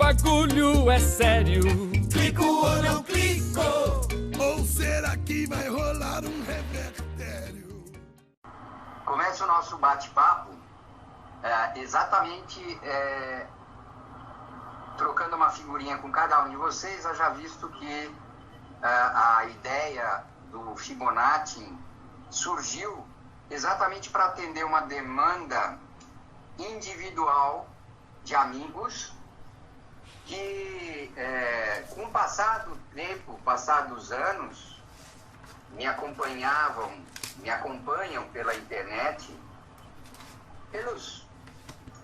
bagulho é sério. Clico ou não clico? Ou será que vai rolar um revertério? Começa o nosso bate-papo exatamente trocando uma figurinha com cada um de vocês. Haja visto que a ideia do Fibonacci surgiu exatamente para atender uma demanda individual de amigos que, com o passar do tempo, passar dos anos, me acompanham pela internet, pelos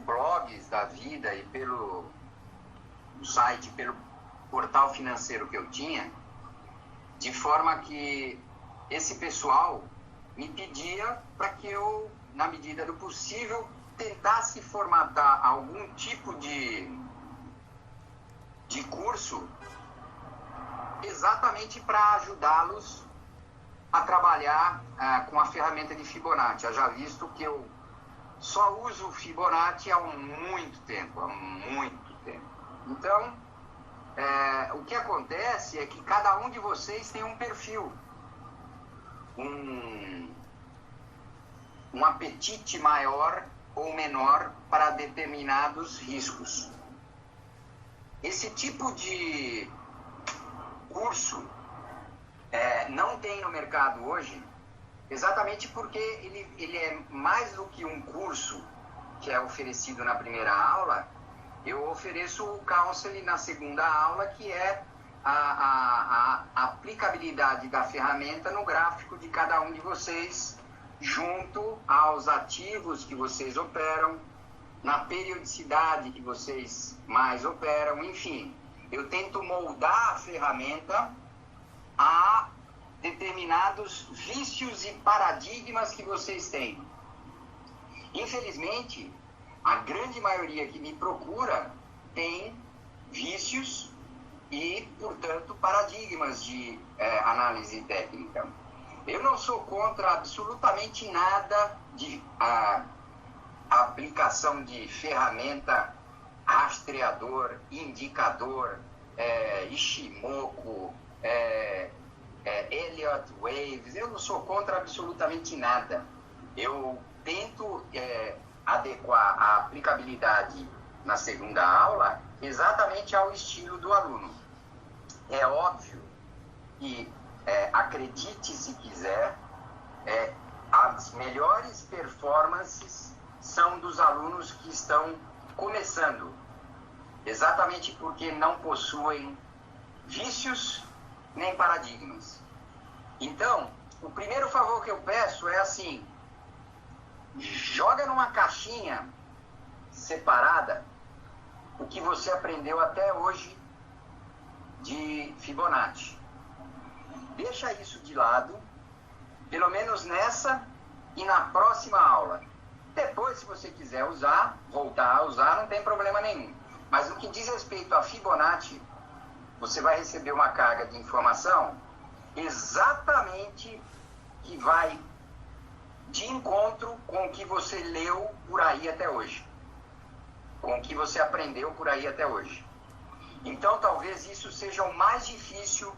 blogs da vida e pelo site, pelo portal financeiro que eu tinha, de forma que esse pessoal me pedia para que eu, na medida do possível, tentasse formatar algum tipo de curso exatamente para ajudá-los a trabalhar com a ferramenta de Fibonacci. Já visto que eu só uso Fibonacci há muito tempo. Então, o que acontece é que cada um de vocês tem um perfil, um apetite maior ou menor para determinados riscos. Esse tipo de curso não tem no mercado hoje, exatamente porque ele é mais do que um curso que é oferecido na primeira aula. Eu ofereço o counseling na segunda aula, que é a aplicabilidade da ferramenta no gráfico de cada um de vocês, junto aos ativos que vocês operam, na periodicidade que vocês mais operam, enfim. Eu tento moldar a ferramenta a determinados vícios e paradigmas que vocês têm. Infelizmente, a grande maioria que me procura tem vícios e, portanto, paradigmas de análise técnica. Eu não sou contra absolutamente nada de aplicação de ferramenta, rastreador, indicador, Ishimoku, Elliott Waves. Eu não sou contra absolutamente nada. Eu tento adequar a aplicabilidade na segunda aula exatamente ao estilo do aluno. É óbvio que, acredite se quiser, as melhores performances são dos alunos que estão começando, exatamente porque não possuem vícios nem paradigmas. Então, o primeiro favor que eu peço é assim: joga numa caixinha separada o que você aprendeu até hoje de Fibonacci. Deixa isso de lado, pelo menos nessa e na próxima aula. Depois, se você quiser voltar a usar, não tem problema nenhum. Mas no que diz respeito a Fibonacci, você vai receber uma carga de informação exatamente que vai de encontro com o que você leu por aí até hoje, com o que você aprendeu por aí até hoje. Então, talvez isso seja o mais difícil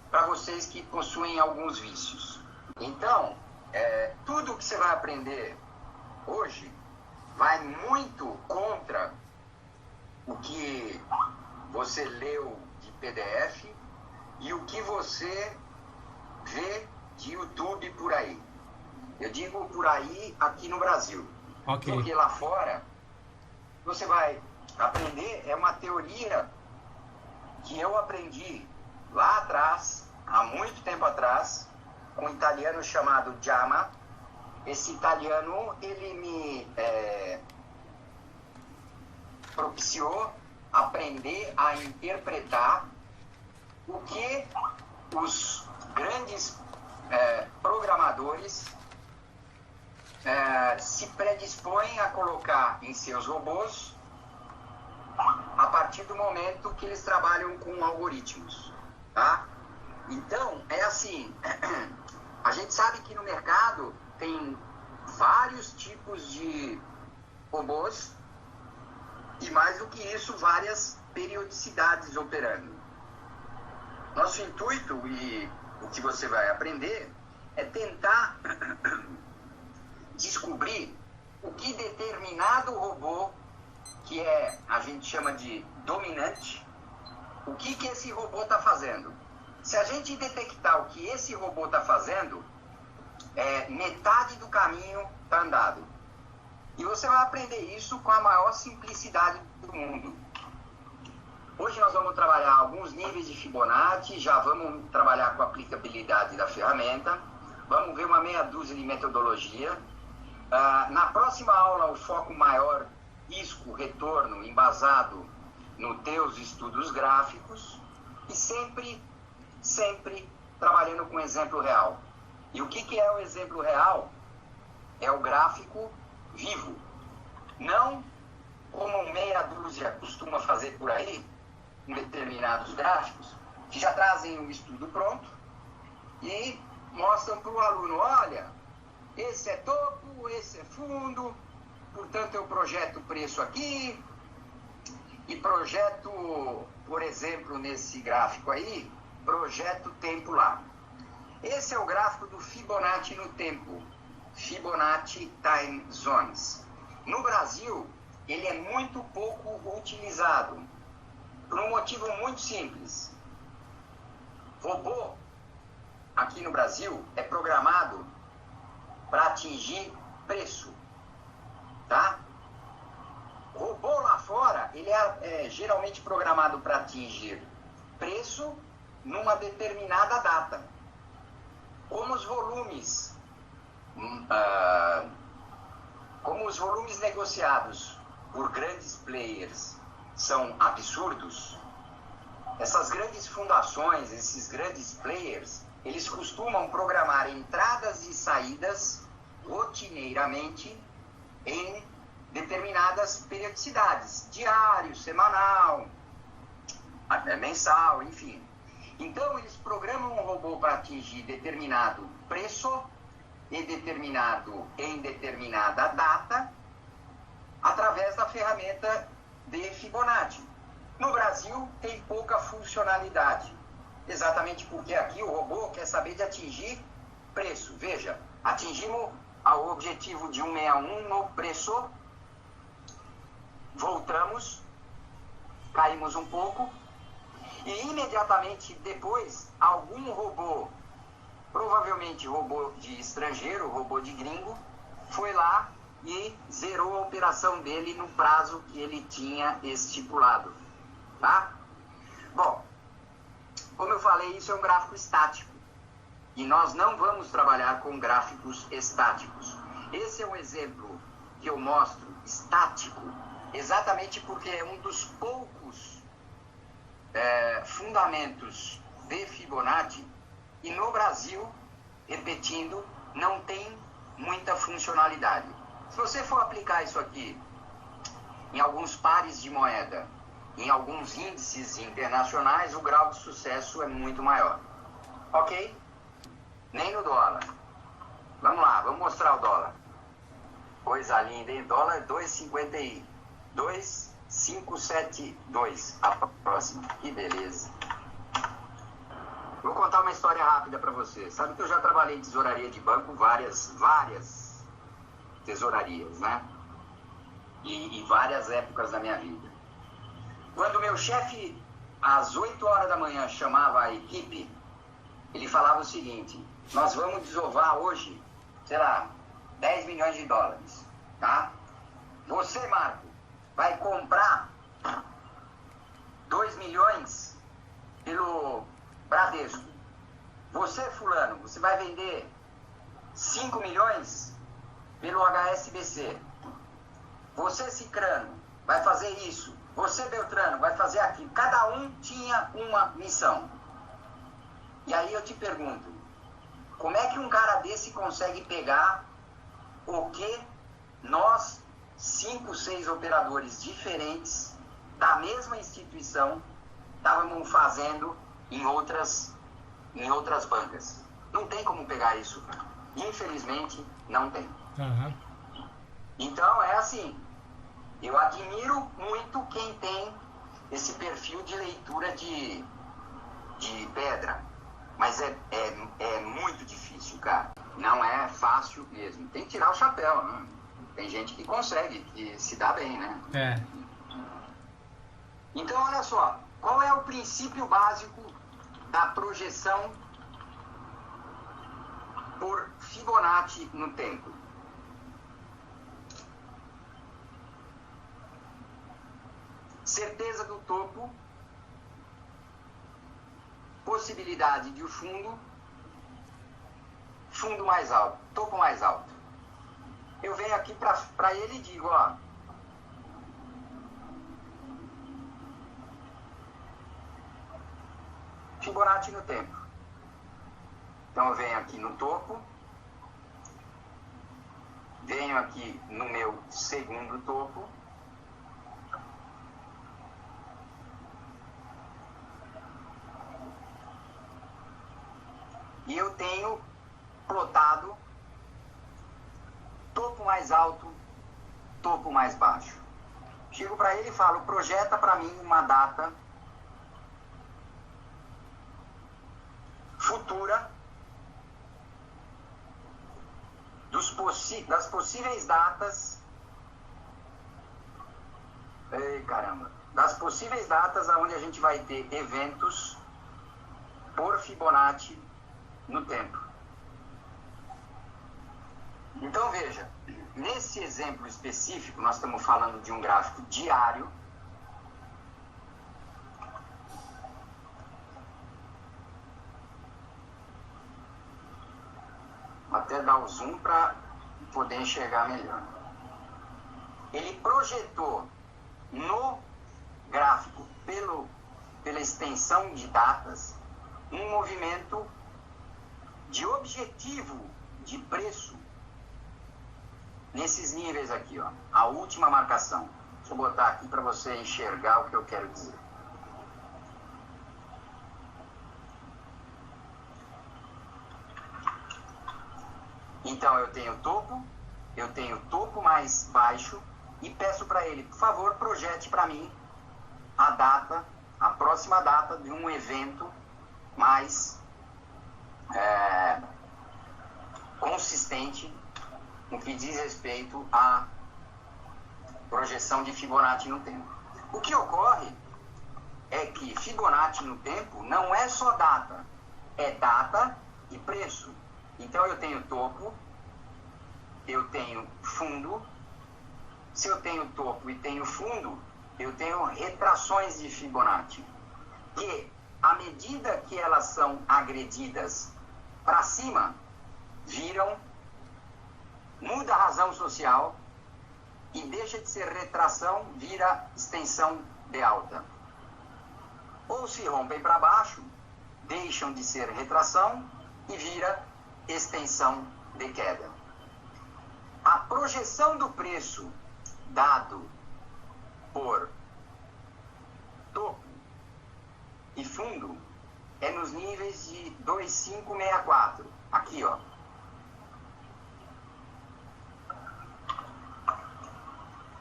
para vocês que possuem alguns vícios. Então, tudo que você vai aprender hoje vai muito contra o que você leu de PDF e o que você vê de YouTube por aí. Eu digo por aí aqui no Brasil. Okay. Porque lá fora você vai aprender, é uma teoria que eu aprendi lá atrás, há muito tempo atrás, com um italiano chamado Giamma. Esse italiano, ele me propiciou aprender a interpretar o que os grandes programadores se predispõem a colocar em seus robôs a partir do momento que eles trabalham com algoritmos, tá? Então, é assim, a gente sabe que no mercado tem vários tipos de robôs e, mais do que isso, várias periodicidades operando. Nosso intuito e o que você vai aprender é tentar descobrir o que determinado robô, que a gente chama de dominante, o que esse robô está fazendo. Se a gente detectar o que esse robô está fazendo, metade do caminho está andado. E você vai aprender isso com a maior simplicidade do mundo. Hoje nós vamos trabalhar alguns níveis de Fibonacci, já vamos trabalhar com a aplicabilidade da ferramenta, vamos ver uma meia dúzia de metodologia. Na próxima aula, o foco maior, risco, retorno, embasado nos teus estudos gráficos e sempre trabalhando com exemplo real. E o que é o exemplo real? É o gráfico vivo. Não como meia dúzia costuma fazer por aí, em determinados gráficos, que já trazem o estudo pronto e mostram para o aluno, olha, esse é topo, esse é fundo, portanto eu projeto preço aqui e projeto, por exemplo, nesse gráfico aí, projeto tempo lá. Esse é o gráfico do Fibonacci no tempo, Fibonacci Time Zones. No Brasil, ele é muito pouco utilizado, por um motivo muito simples. Robô, aqui no Brasil, é programado para atingir preço, tá? Robô lá fora, ele é geralmente programado para atingir preço numa determinada data. Como os volumes negociados por grandes players são absurdos, essas grandes fundações, esses grandes players, eles costumam programar entradas e saídas rotineiramente em determinadas periodicidades, diário, semanal, até mensal, enfim. Então eles programam um robô para atingir determinado preço e determinado em determinada data através da ferramenta de Fibonacci. No Brasil tem pouca funcionalidade, exatamente porque aqui o robô quer saber de atingir preço. Veja, atingimos o objetivo de 161 no preço, voltamos, caímos um pouco e imediatamente depois algum robô, provavelmente robô de estrangeiro, robô de gringo, foi lá e zerou a operação dele no prazo que ele tinha estipulado, tá? Bom, como eu falei, isso é um gráfico estático e nós não vamos trabalhar com gráficos estáticos. Esse é um exemplo que eu mostro estático, exatamente porque é um dos poucos fundamentos de Fibonacci e no Brasil, repetindo, não tem muita funcionalidade. Se você for aplicar isso aqui em alguns pares de moeda, em alguns índices internacionais, o grau de sucesso é muito maior. Ok? Nem no dólar. Vamos lá, vamos mostrar o dólar. Coisa linda, hein? Dólar 2,572. A próxima. Que beleza. Vou contar uma história rápida para você. Sabe que eu já trabalhei em tesouraria de banco, várias tesourarias, né? E várias épocas da minha vida. Quando meu chefe, às 8 horas da manhã, chamava a equipe, ele falava o seguinte: nós vamos desovar hoje, sei lá, 10 milhões de dólares, tá? Você, Marco, vai comprar 2 milhões pelo Bradesco. Você, fulano, você vai vender 5 milhões pelo HSBC. Você, Cicrano, vai fazer isso. Você, Beltrano, vai fazer aquilo. Cada um tinha uma missão. E aí eu te pergunto, como é que um cara desse consegue pegar o que nós, 5, 6 operadores diferentes da mesma instituição estávamos fazendo em outras bancas? Não tem como pegar isso. Infelizmente, não tem. Uhum. Então, é assim, eu admiro muito quem tem esse perfil de leitura de pedra. Mas é muito difícil, cara. Não é fácil mesmo. Tem que tirar o chapéu, né? Tem gente que consegue, que se dá bem, né? É. Então, olha só. Qual é o princípio básico da projeção por Fibonacci no tempo? Certeza do topo, possibilidade de o fundo mais alto, topo mais alto. Eu venho aqui para ele e digo, ó, Fibonacci no tempo. Então eu venho aqui no topo, venho aqui no meu segundo topo, e eu tenho plotado topo mais alto, topo mais baixo. Chego para ele e falo, projeta para mim uma data futura das possíveis datas, das possíveis datas onde a gente vai ter eventos por Fibonacci no tempo. Então veja, nesse exemplo específico nós estamos falando de um gráfico diário. Vou até dar o zoom para poder enxergar melhor. Ele projetou no gráfico pela extensão de datas um movimento de objetivo de preço nesses níveis aqui, ó, a última marcação. Deixa eu botar aqui para você enxergar o que eu quero dizer. Então eu tenho topo mais baixo e peço para ele, por favor, projete para mim a próxima data de um evento mais consistente no que diz respeito à projeção de Fibonacci no tempo. O que ocorre é que Fibonacci no tempo não é só data, é data e preço. Então eu tenho topo, eu tenho fundo. Se eu tenho topo e tenho fundo, eu tenho retrações de Fibonacci, que à medida que elas são agredidas para cima, muda a razão social e deixa de ser retração, vira extensão de alta. Ou se rompem para baixo, deixam de ser retração e vira extensão de queda. A projeção do preço dado por topo e fundo é nos níveis de 2564. Aqui, ó.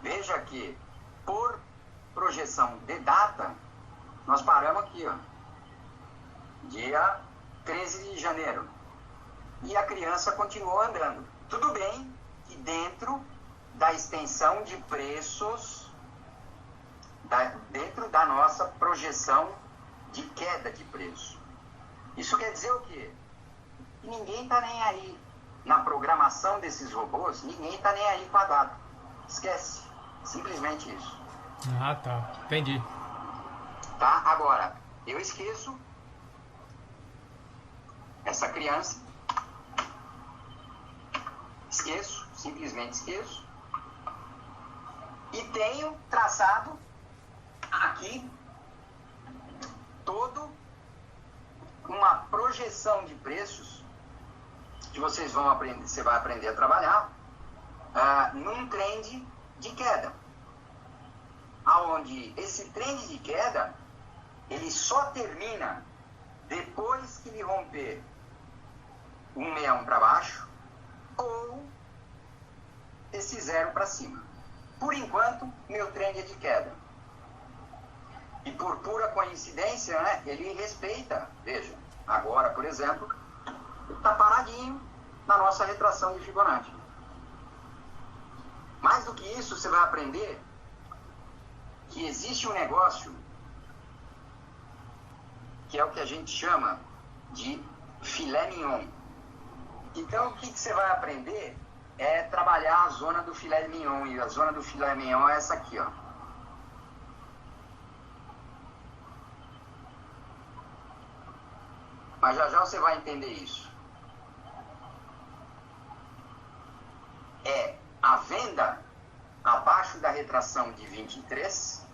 Veja que por projeção de data, nós paramos aqui, ó. Dia 13 de janeiro. E a criança continuou andando. Tudo bem que dentro da extensão de preços, dentro da nossa projeção de queda de preço. Isso quer dizer o quê? Ninguém está nem aí. Na programação desses robôs, ninguém está nem aí com a data. Esquece. Simplesmente isso. Ah, tá. Entendi. Tá? Agora, eu esqueço essa criança. Simplesmente esqueço. E tenho traçado aqui todo uma projeção de preços que você vai aprender a trabalhar num trend de queda. Aonde esse trend de queda ele só termina depois que ele romper 161 para baixo ou esse 0 para cima. Por enquanto, meu trend é de queda. E por pura coincidência, né, ele respeita. Veja, agora, por exemplo, está paradinho na nossa retração de Fibonacci. Mais do que isso, você vai aprender que existe um negócio que é o que a gente chama de filé mignon. Então, o que você vai aprender é trabalhar a zona do filé mignon. E a zona do filé mignon é essa aqui, ó. Mas já já você vai entender isso. É a venda abaixo da retração de 23,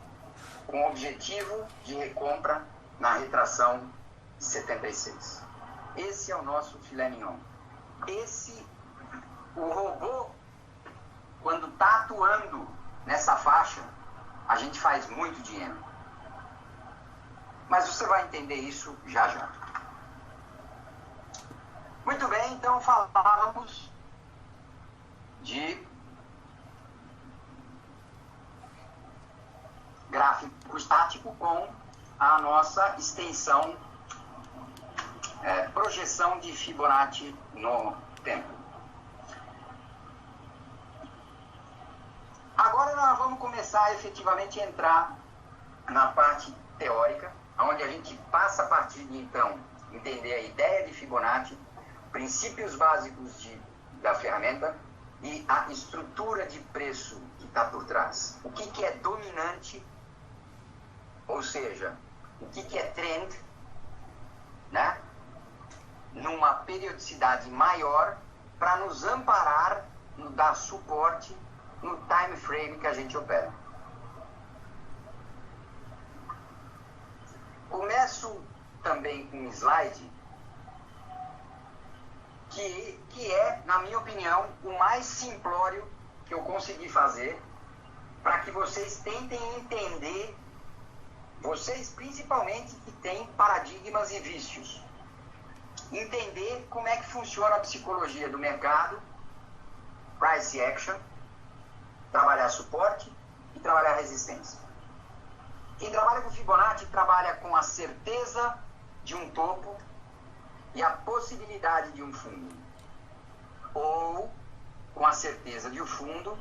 com o objetivo de recompra na retração de 76. Esse é o nosso filé mignon. O robô, quando está atuando nessa faixa, a gente faz muito dinheiro. Mas você vai entender isso já já. Muito bem, então falávamos de gráfico estático com a nossa extensão, projeção de Fibonacci no tempo. Agora nós vamos começar efetivamente a entrar na parte teórica, onde a gente passa a partir de então entender a ideia de Fibonacci, princípios básicos da ferramenta e a estrutura de preço que está por trás. O que é dominante, ou seja, o que é trend, né? Numa periodicidade maior, para nos amparar, nos dar suporte no time frame que a gente opera. Começo também com um slide que é, na minha opinião, o mais simplório que eu consegui fazer para que vocês tentem entender, vocês principalmente que têm paradigmas e vícios, entender como é que funciona a psicologia do mercado, price action, trabalhar suporte e trabalhar resistência. Quem trabalha com Fibonacci trabalha com a certeza de um topo e a possibilidade de um fundo, ou com a certeza de um fundo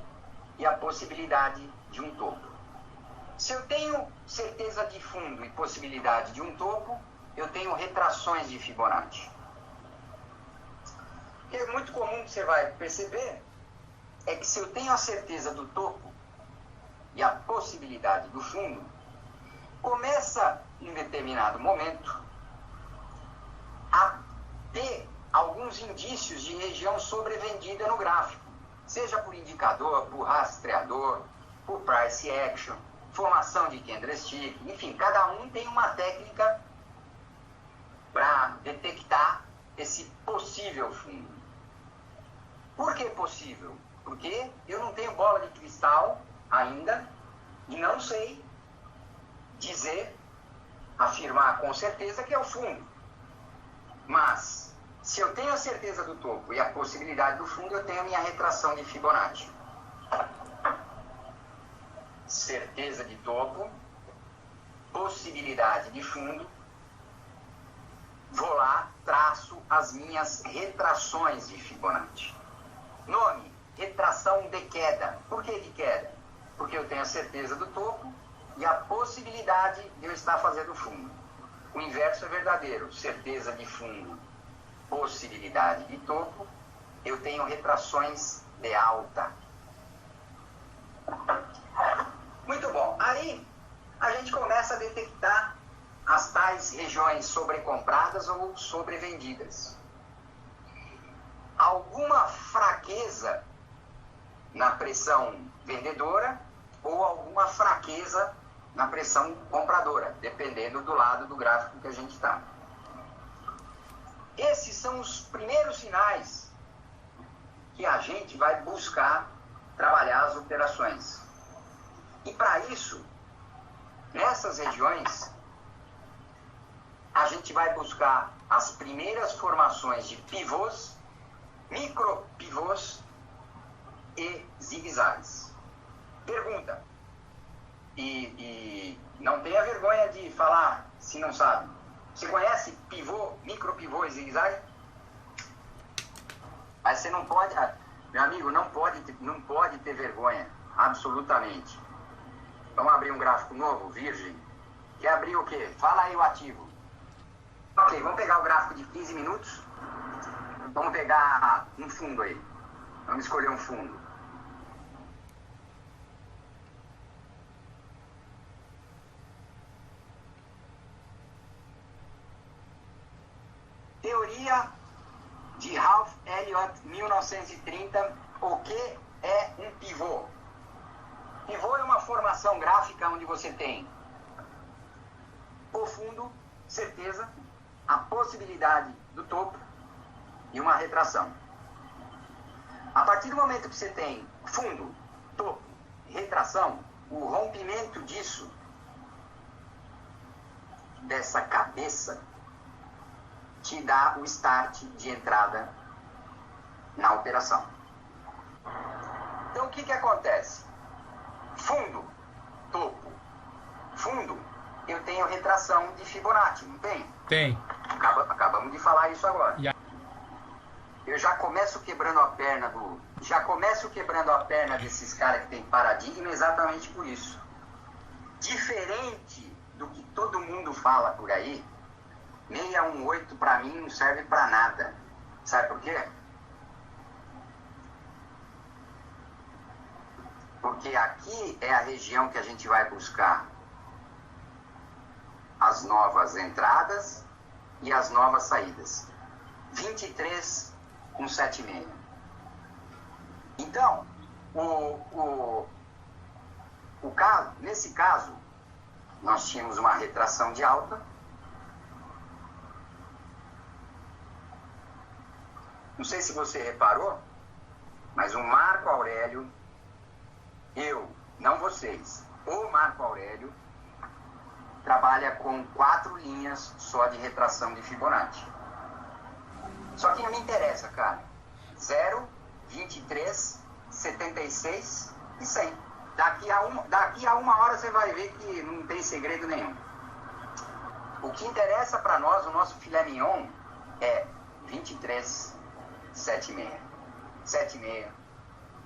e a possibilidade de um topo. Se eu tenho certeza de fundo e possibilidade de um topo, eu tenho retrações de Fibonacci. O que é muito comum que você vai perceber é que se eu tenho a certeza do topo e a possibilidade do fundo, começa em determinado momento a ter alguns indícios de região sobrevendida no gráfico, seja por indicador, por rastreador, por price action, formação de candlestick, enfim, cada um tem uma técnica para detectar esse possível fundo. Por que possível? Porque eu não tenho bola de cristal ainda e não sei dizer, afirmar com certeza que é o fundo. Mas, se eu tenho a certeza do topo e a possibilidade do fundo, eu tenho a minha retração de Fibonacci. Certeza de topo, possibilidade de fundo, vou lá, traço as minhas retrações de Fibonacci. Nome, retração de queda. Por que de queda? Porque eu tenho a certeza do topo e a possibilidade de eu estar fazendo fundo. O inverso é verdadeiro. Certeza de fundo, possibilidade de topo, eu tenho retrações de alta. Muito bom. Aí a gente começa a detectar as tais regiões sobrecompradas ou sobrevendidas. Alguma fraqueza na pressão vendedora ou alguma fraqueza na pressão compradora, dependendo do lado do gráfico que a gente está. Esses são os primeiros sinais que a gente vai buscar trabalhar as operações. E para isso, nessas regiões, a gente vai buscar as primeiras formações de pivôs, micropivôs e zigue-zagues. Pergunta: E não tenha vergonha de falar se não sabe. Você conhece pivô, micro pivô e zigue-zague? Mas você não pode, meu amigo, não pode ter vergonha, absolutamente. Vamos abrir um gráfico novo, virgem. Quer abrir o quê? Fala aí o ativo. Ok, vamos pegar o gráfico de 15 minutos. Vamos pegar um fundo aí. Vamos escolher um fundo. Teoria de Ralph Elliott, 1930. O que é um pivô? Pivô é uma formação gráfica onde você tem o fundo, certeza, a possibilidade do topo e uma retração. A partir do momento que você tem fundo, topo, retração, o rompimento disso, dessa cabeça, te dá o start de entrada na operação. Então o que acontece? Fundo, topo, fundo, eu tenho retração de Fibonacci, não tem? Tem. Acabamos de falar isso agora. Yeah. Eu já começo quebrando a perna desses caras que tem paradigma exatamente por isso. Diferente do que todo mundo fala por aí, 618 para mim não serve para nada. Sabe por quê? Porque aqui é a região que a gente vai buscar as novas entradas e as novas saídas. 23 com 7,6. Então, nesse caso, nós tínhamos uma retração de alta. Não sei se você reparou, mas o Marco Aurélio, não vocês, o Marco Aurélio trabalha com 4 linhas só de retração de Fibonacci. Só que não me interessa, cara. 0, 23, 76 e 100. Daqui a uma hora você vai ver que não tem segredo nenhum. O que interessa para nós, o nosso filé mignon, é 23, 7,6. 7,6,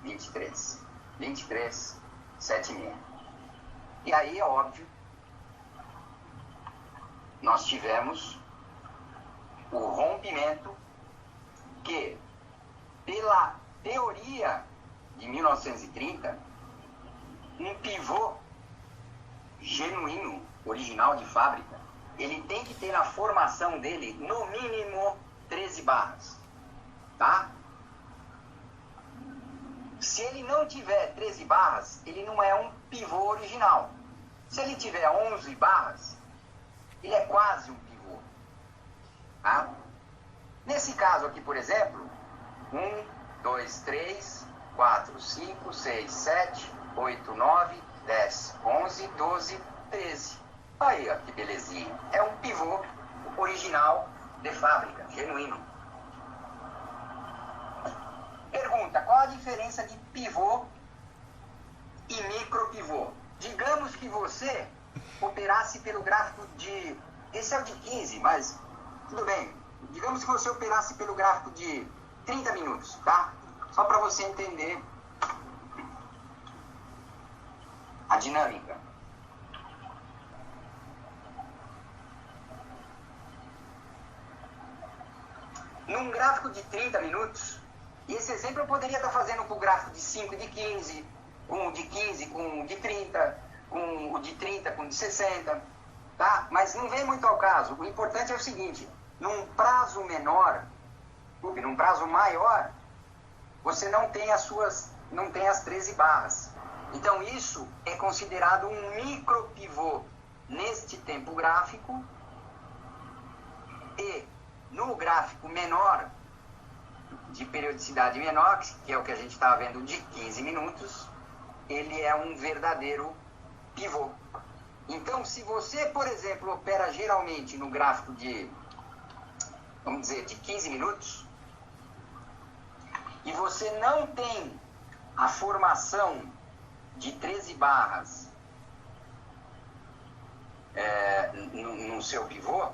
23. 23, 7,6. E aí é óbvio, nós tivemos o rompimento que, pela teoria de 1930, um pivô genuíno, original de fábrica, ele tem que ter na formação dele, no mínimo, 13 barras. Tá? Se ele não tiver 13 barras, ele não é um pivô original. Se ele tiver 11 barras, ele é quase um pivô. Tá? Nesse caso aqui, por exemplo, 1, 2, 3, 4, 5, 6, 7, 8, 9, 10, 11, 12, 13. Aí, ó, que belezinha. É um pivô original de fábrica, genuíno. Pergunta, qual a diferença de pivô e micropivô? Digamos que você operasse pelo gráfico de... Esse é o de 15, mas tudo bem. Digamos que você operasse pelo gráfico de 30 minutos, tá? Só para você entender a dinâmica. Num gráfico de 30 minutos, e esse exemplo eu poderia estar fazendo com o gráfico de 5 e de 15, com o de 15, com o de 30, com o de 30, com o de 60, tá? Mas não vem muito ao caso. O importante é o seguinte, num prazo menor, num prazo maior, você não tem as 13 barras. Então isso é considerado um micropivô neste tempo gráfico, e no gráfico menor, de periodicidade menor, que é o que a gente estava vendo de 15 minutos, ele é um verdadeiro pivô. Então, se você, por exemplo, opera geralmente no gráfico de, vamos dizer, de 15 minutos, e você não tem a formação de 13 barras no seu pivô,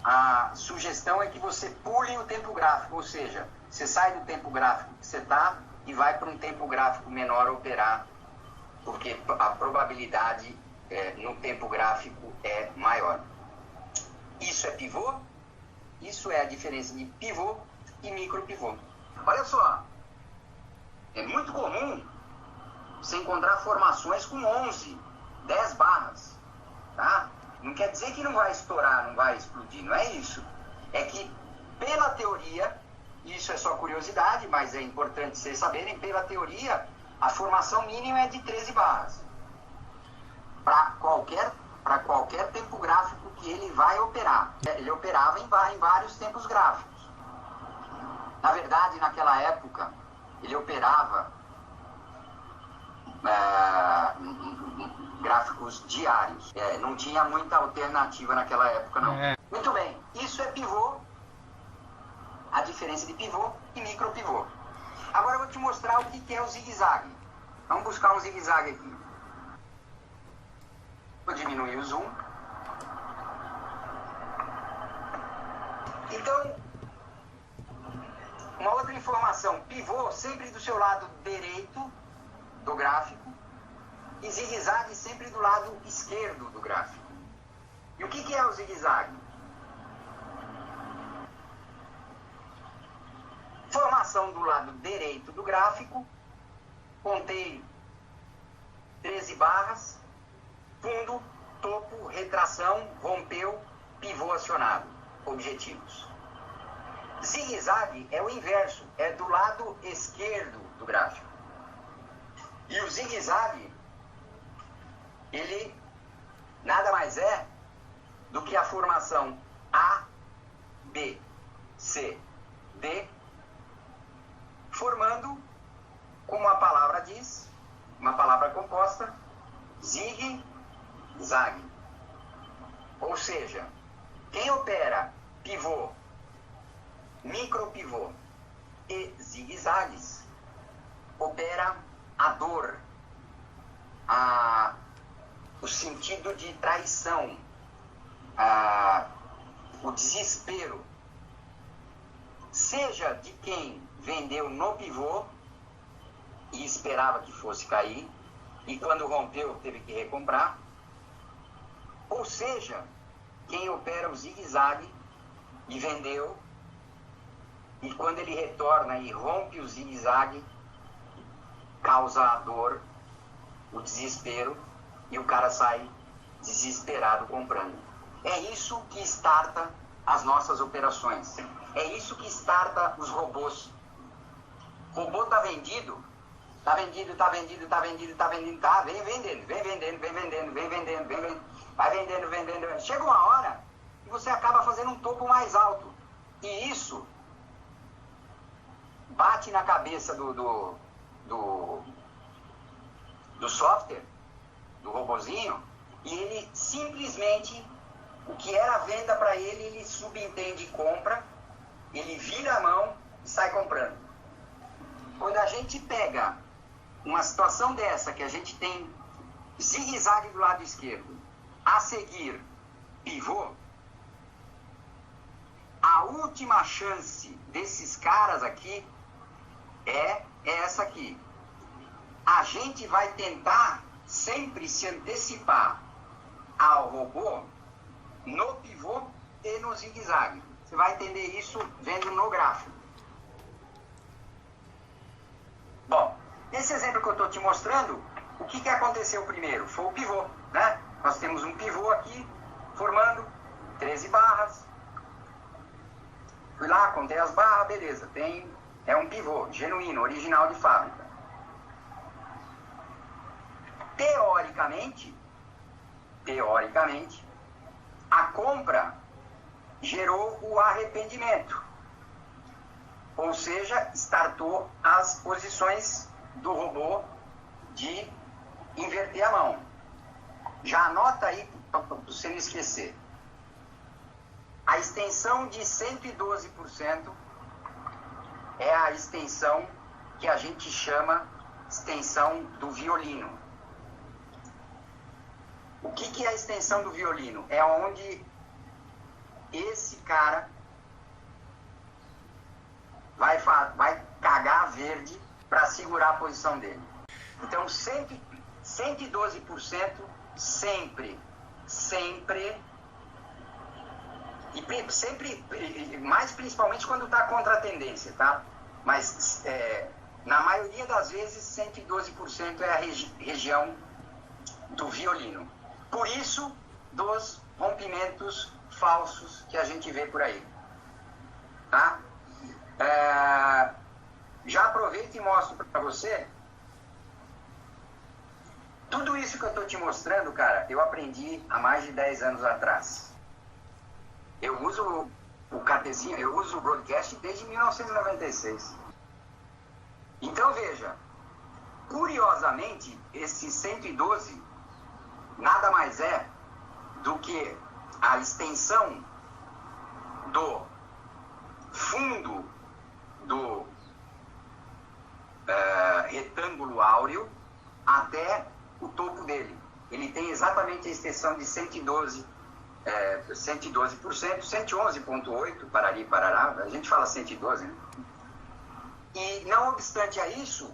a sugestão é que você pule o tempo gráfico, ou seja, você sai do tempo gráfico que você está e vai para um tempo gráfico menor operar, porque a probabilidade no tempo gráfico é maior. Isso é pivô, isso é a diferença de pivô e micropivô. Olha só, é muito comum você encontrar formações com 11, 10 barras, tá? Não quer dizer que não vai estourar, não vai explodir, não é isso. É que, pela teoria, isso é só curiosidade, mas é importante vocês saberem, pela teoria, a formação mínima é de 13 barras. Para qualquer tempo gráfico que ele vai operar. Ele operava em vários tempos gráficos. Na verdade, naquela época, ele operava gráficos diários. Não tinha muita alternativa naquela época, não. Muito bem, isso é pivô, a diferença de pivô e micropivô. Agora eu vou te mostrar o que é o zigue-zague. Vamos buscar um zigue-zague aqui. Vou diminuir o zoom. Então, uma outra informação, pivô sempre do seu lado direito do gráfico e zigue-zague sempre do lado esquerdo do gráfico. E o que é o zigue-zague? Formação do lado direito do gráfico, contei 13 barras, fundo, topo, retração, rompeu, pivô acionado. Objetivos. Zigue-zague é o inverso, é do lado esquerdo do gráfico. E o zigue-zague, ele nada mais é do que a formação A, B, C, D, formando, como a palavra diz, uma palavra composta, zigue-zague. Ou seja, quem opera pivô, micropivô e zigue-zagues, opera a dor, o sentido de traição, o desespero, seja de quem vendeu no pivô e esperava que fosse cair, e quando rompeu teve que recomprar, ou seja, quem opera o zigue-zague e vendeu, e quando ele retorna e rompe o zigue-zague, causa a dor, o desespero, e o cara sai desesperado comprando. É isso que starta as nossas operações. É isso que starta os robôs. O robô está vendido, vem vendendo, vai vendendo. Chega uma hora e você acaba fazendo um topo mais alto. E isso bate na cabeça do software, do robozinho, e ele simplesmente, o que era venda para ele, ele subentende e compra, ele vira a mão e sai comprando. Quando a gente pega uma situação dessa, que a gente tem zigue-zague do lado esquerdo, a seguir pivô, a última chance desses caras aqui é essa aqui. A gente vai tentar sempre se antecipar ao robô no pivô e no zigue-zague. Você vai entender isso vendo no gráfico. Bom, nesse exemplo que eu estou te mostrando, o que aconteceu primeiro? Foi o pivô, né? Nós temos um pivô aqui, formando 13 barras. Fui lá, contei as barras, beleza. É um pivô genuíno, original de fábrica. Teoricamente, a compra gerou o arrependimento. Ou seja, startou as posições do robô de inverter a mão. Já anota aí para você não esquecer. A extensão de 112% é a extensão que a gente chama extensão do violino. O que é a extensão do violino? É onde esse cara vai cagar a verde para segurar a posição dele. Então, 112% sempre, e sempre, mais principalmente quando está contra a tendência, tá? Mas na maioria das vezes 112% é a região do violino. Por isso, dos rompimentos falsos que a gente vê por aí, tá? Já aproveito e mostro para você. Tudo isso que eu estou te mostrando, cara, eu aprendi há mais de 10 anos atrás. Eu uso o catezinho, eu uso o broadcast desde 1996. Então, veja, curiosamente, esse 112 nada mais é do que a extensão do fundo do retângulo áureo até o topo dele. Ele tem exatamente a extensão de 112%, 111,8, parari, parará, a gente fala 112, né? E não obstante a isso,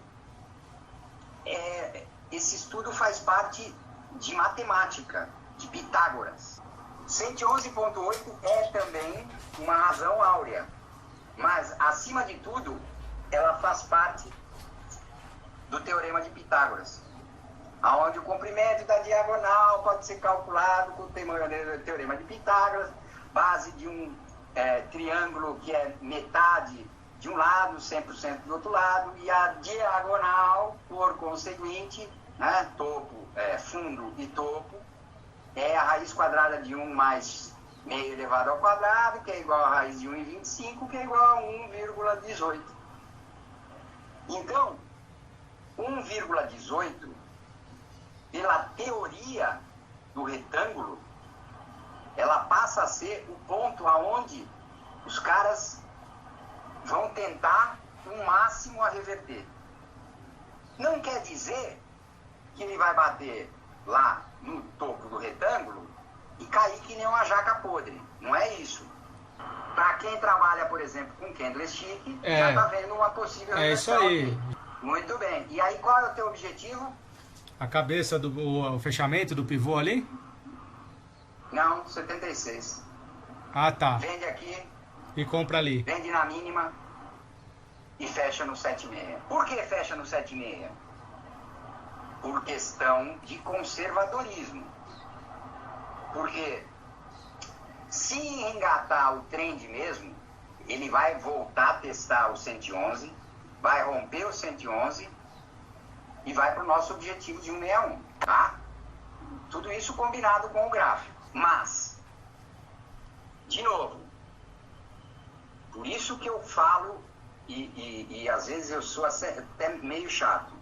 esse estudo faz parte de matemática, de Pitágoras. 111,8 é também uma razão áurea, mas acima de tudo, ela faz parte do teorema de Pitágoras, onde o comprimento da diagonal pode ser calculado com o teorema de Pitágoras, base de um triângulo que é metade de um lado, 100% do outro lado, e a diagonal, por conseguinte, né, topo, fundo e topo, é a raiz quadrada de 1 mais meio elevado ao quadrado, que é igual a raiz de 1,25, que é igual a 1,18. Então, 1,18, pela teoria do retângulo, ela passa a ser o ponto aonde os caras vão tentar o máximo a reverter. Não quer dizer que ele vai bater lá no topo do retângulo e cair que nem uma jaca podre. Não é isso. Para quem trabalha, por exemplo, com candlestick, já está vendo uma possível reversão. É isso aí. Aqui. Muito bem. E aí, qual é o teu objetivo? A cabeça o fechamento do pivô ali? Não, 76. Ah, tá. Vende aqui. E compra ali. Vende na mínima e fecha no 7,6. Por que fecha no 7,6? Por questão de conservadorismo. Porque se engatar o trend mesmo, ele vai voltar a testar o 111, vai romper o 111 e vai para o nosso objetivo de 161, tá? Tudo isso combinado com o gráfico. Mas, de novo, por isso que eu falo, e às vezes eu sou até meio chato.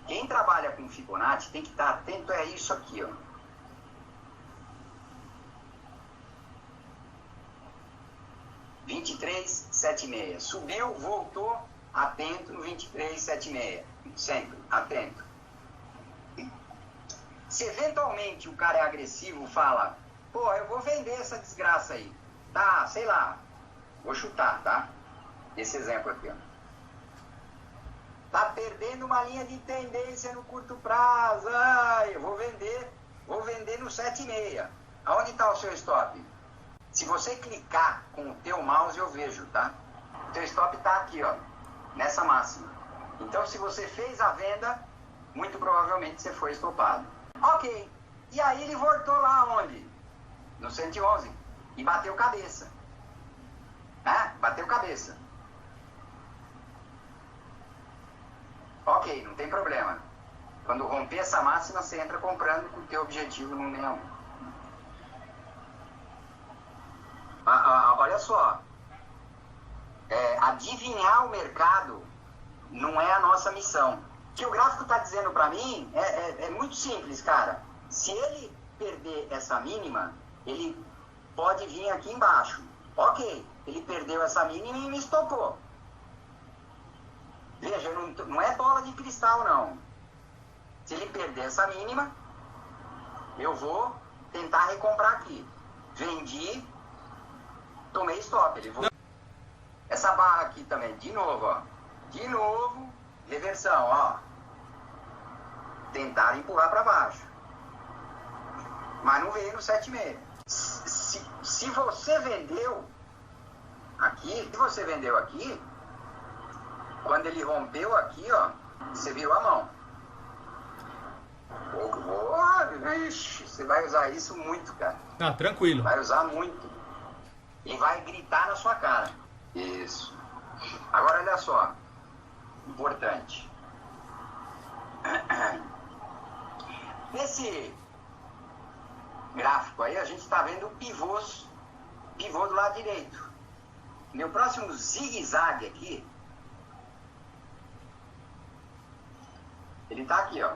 Quem trabalha com Fibonacci tem que estar atento a isso aqui, ó. (23,76). Subiu, voltou, atento no 23,76. Sempre, atento. Se eventualmente o cara é agressivo, fala, pô, eu vou vender essa desgraça aí. Tá, sei lá, vou chutar, tá? Esse exemplo aqui, ó. Tá perdendo uma linha de tendência no curto prazo. Ai, eu vou vender no 7,6. Aonde está o seu stop? Se você clicar com o teu mouse, eu vejo, tá? O teu stop está aqui, ó, nessa máxima. Então, se você fez a venda, muito provavelmente você foi estopado. Ok. E aí ele voltou lá onde? No 111. E bateu cabeça. Bateu cabeça. Ok, não tem problema. Quando romper essa máxima, você entra comprando com o teu objetivo no 61. Olha só. Adivinhar o mercado não é a nossa missão. O que o gráfico está dizendo para mim é muito simples, cara. Se ele perder essa mínima, ele pode vir aqui embaixo. Ok, ele perdeu essa mínima e me estopou. Veja, não é bola de cristal, não. Se ele perder essa mínima, eu vou tentar recomprar aqui. Vendi, tomei stop. Essa barra aqui também, de novo, ó. De novo, reversão, ó. Tentaram empurrar para baixo. Mas não veio no 7,6. Se você vendeu aqui, quando ele rompeu aqui, ó, você virou a mão. Ixi, você vai usar isso muito, cara. Ah, tranquilo. Vai usar muito. E vai gritar na sua cara. Isso. Agora, olha só. Importante. Nesse gráfico aí, a gente está vendo pivôs. Pivô do lado direito. Meu próximo zigue-zague aqui, ele está aqui, ó.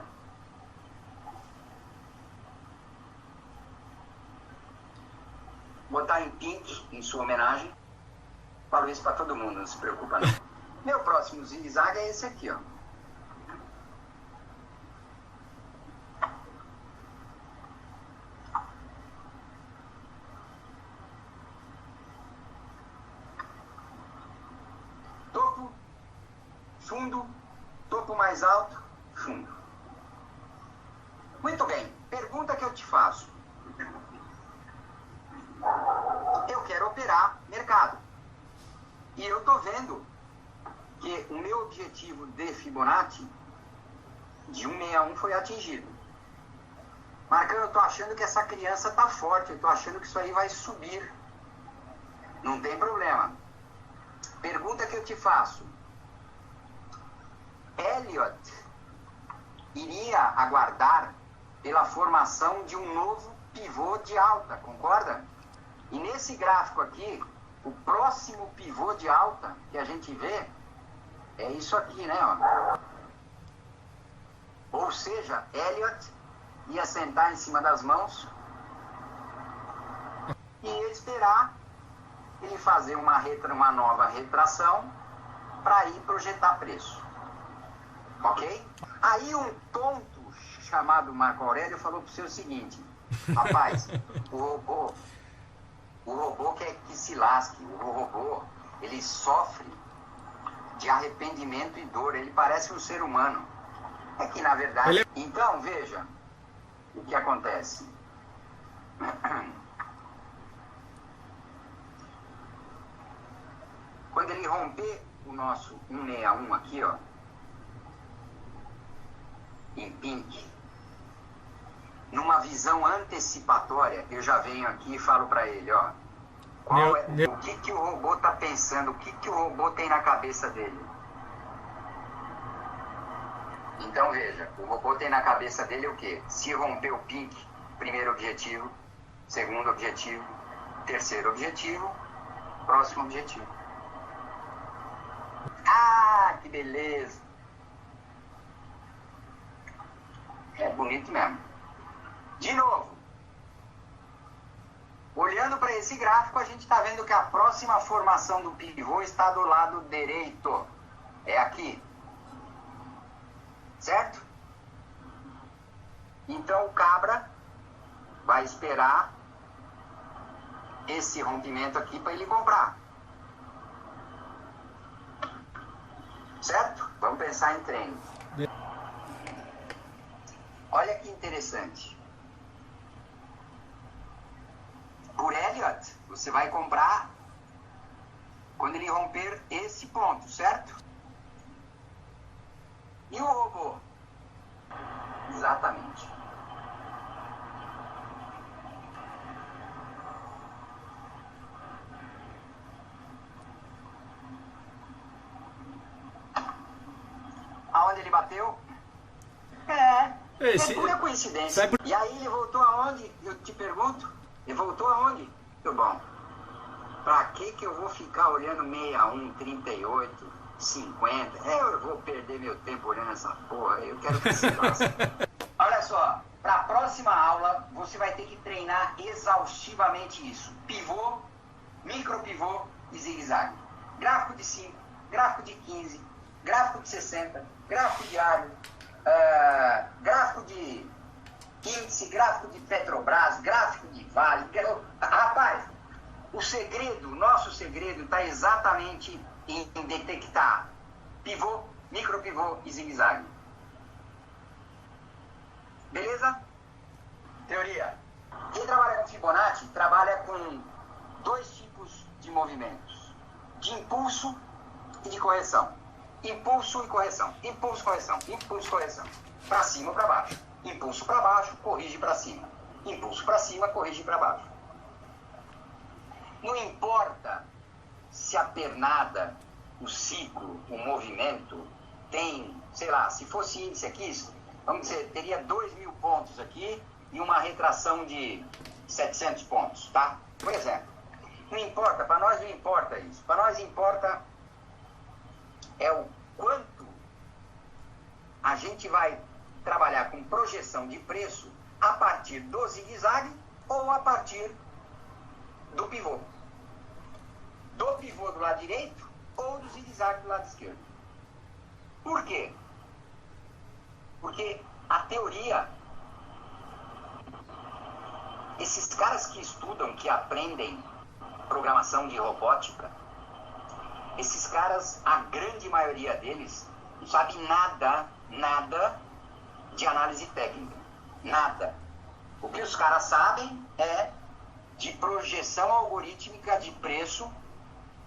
Vou botar em pink, em sua homenagem. Falo isso para todo mundo, não se preocupa não. Meu próximo zigue-zague é esse aqui, ó. Topo, fundo, topo mais alto, fundo. Muito bem, pergunta que eu te faço. Eu quero operar mercado. E eu tô vendo que o meu objetivo de Fibonacci de 161 foi atingido. Marcão, eu tô achando que essa criança tá forte, eu tô achando que isso aí vai subir. Não tem problema. Pergunta que eu te faço. Elliott iria aguardar pela formação de um novo pivô de alta, concorda? E nesse gráfico aqui, o próximo pivô de alta que a gente vê é isso aqui, né? Ó. Ou seja, Elliott ia sentar em cima das mãos e ia esperar ele fazer uma nova retração para ir projetar preço. Ok? Aí um tonto chamado Marco Aurélio falou para você o seguinte: rapaz, o robô quer que se lasque. O robô, ele sofre de arrependimento e dor. Ele parece um ser humano. É que, na verdade... Então, veja o que acontece. Quando ele romper o nosso 161 aqui, ó, em pink, numa visão antecipatória, eu já venho aqui e falo para ele, ó, o que o robô tá pensando, o que o robô tem na cabeça dele. Então veja, o robô tem na cabeça dele o quê? Se romper o pink, primeiro objetivo, segundo objetivo, terceiro objetivo, próximo objetivo. Ah, que beleza! É bonito mesmo. De novo, olhando para esse gráfico, a gente está vendo que a próxima formação do pivô está do lado direito. É aqui. Certo? Então o cabra vai esperar esse rompimento aqui para ele comprar. Certo? Vamos pensar em treino. Olha que interessante. Por Elliott, você vai comprar quando ele romper esse ponto, certo? E o robô? Exatamente. Aonde ele bateu? É pura coincidência. E aí ele voltou aonde? Eu te pergunto. Ele voltou aonde? Muito bom. Pra que eu vou ficar olhando 61, 38, 50? Eu vou perder meu tempo olhando essa porra. Eu quero que se lasque. Olha só, para a próxima aula você vai ter que treinar exaustivamente isso. Pivô, micropivô e zigue-zague. Gráfico de 5, gráfico de 15, gráfico de 60, gráfico diário, gráfico de índice, gráfico de Petrobras, gráfico de Vale. Rapaz, o nosso segredo está exatamente em detectar pivô, micropivô e zigue-zague. Beleza? Teoria. Quem trabalha com Fibonacci trabalha com dois tipos de movimentos: de impulso e de correção. Impulso e correção. Impulso, correção. Impulso, correção. Para cima ou para baixo. Impulso para baixo, corrige para cima. Impulso para cima, corrige para baixo. Não importa se a pernada, o ciclo, o movimento tem, sei lá, se fosse índice aqui, vamos dizer, teria 2.000 pontos aqui e uma retração de 700 pontos, tá? Por exemplo. Não importa, para nós não importa isso. Para nós importa é o quanto a gente vai trabalhar com projeção de preço a partir do zigue-zague ou a partir do pivô. Do pivô do lado direito ou do zigue-zague do lado esquerdo. Por quê? Porque a teoria, esses caras que estudam, que aprendem programação de robótica, esses caras, a grande maioria deles, não sabe nada de análise técnica. Nada. O que os caras sabem é de projeção algorítmica de preço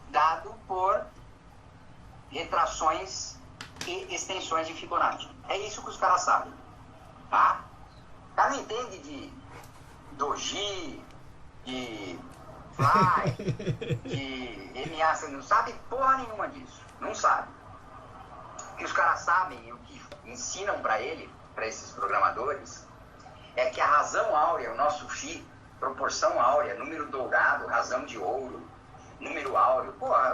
dado por retrações e extensões de Fibonacci. É isso que os caras sabem. Tá? O cara não entende de Doji, de Fly, de MA, você não sabe porra nenhuma disso. Não sabe. O que os caras sabem e o que ensinam para ele, para esses programadores, é que a razão áurea, o nosso φ, proporção áurea, número dourado, razão de ouro, número áureo, porra,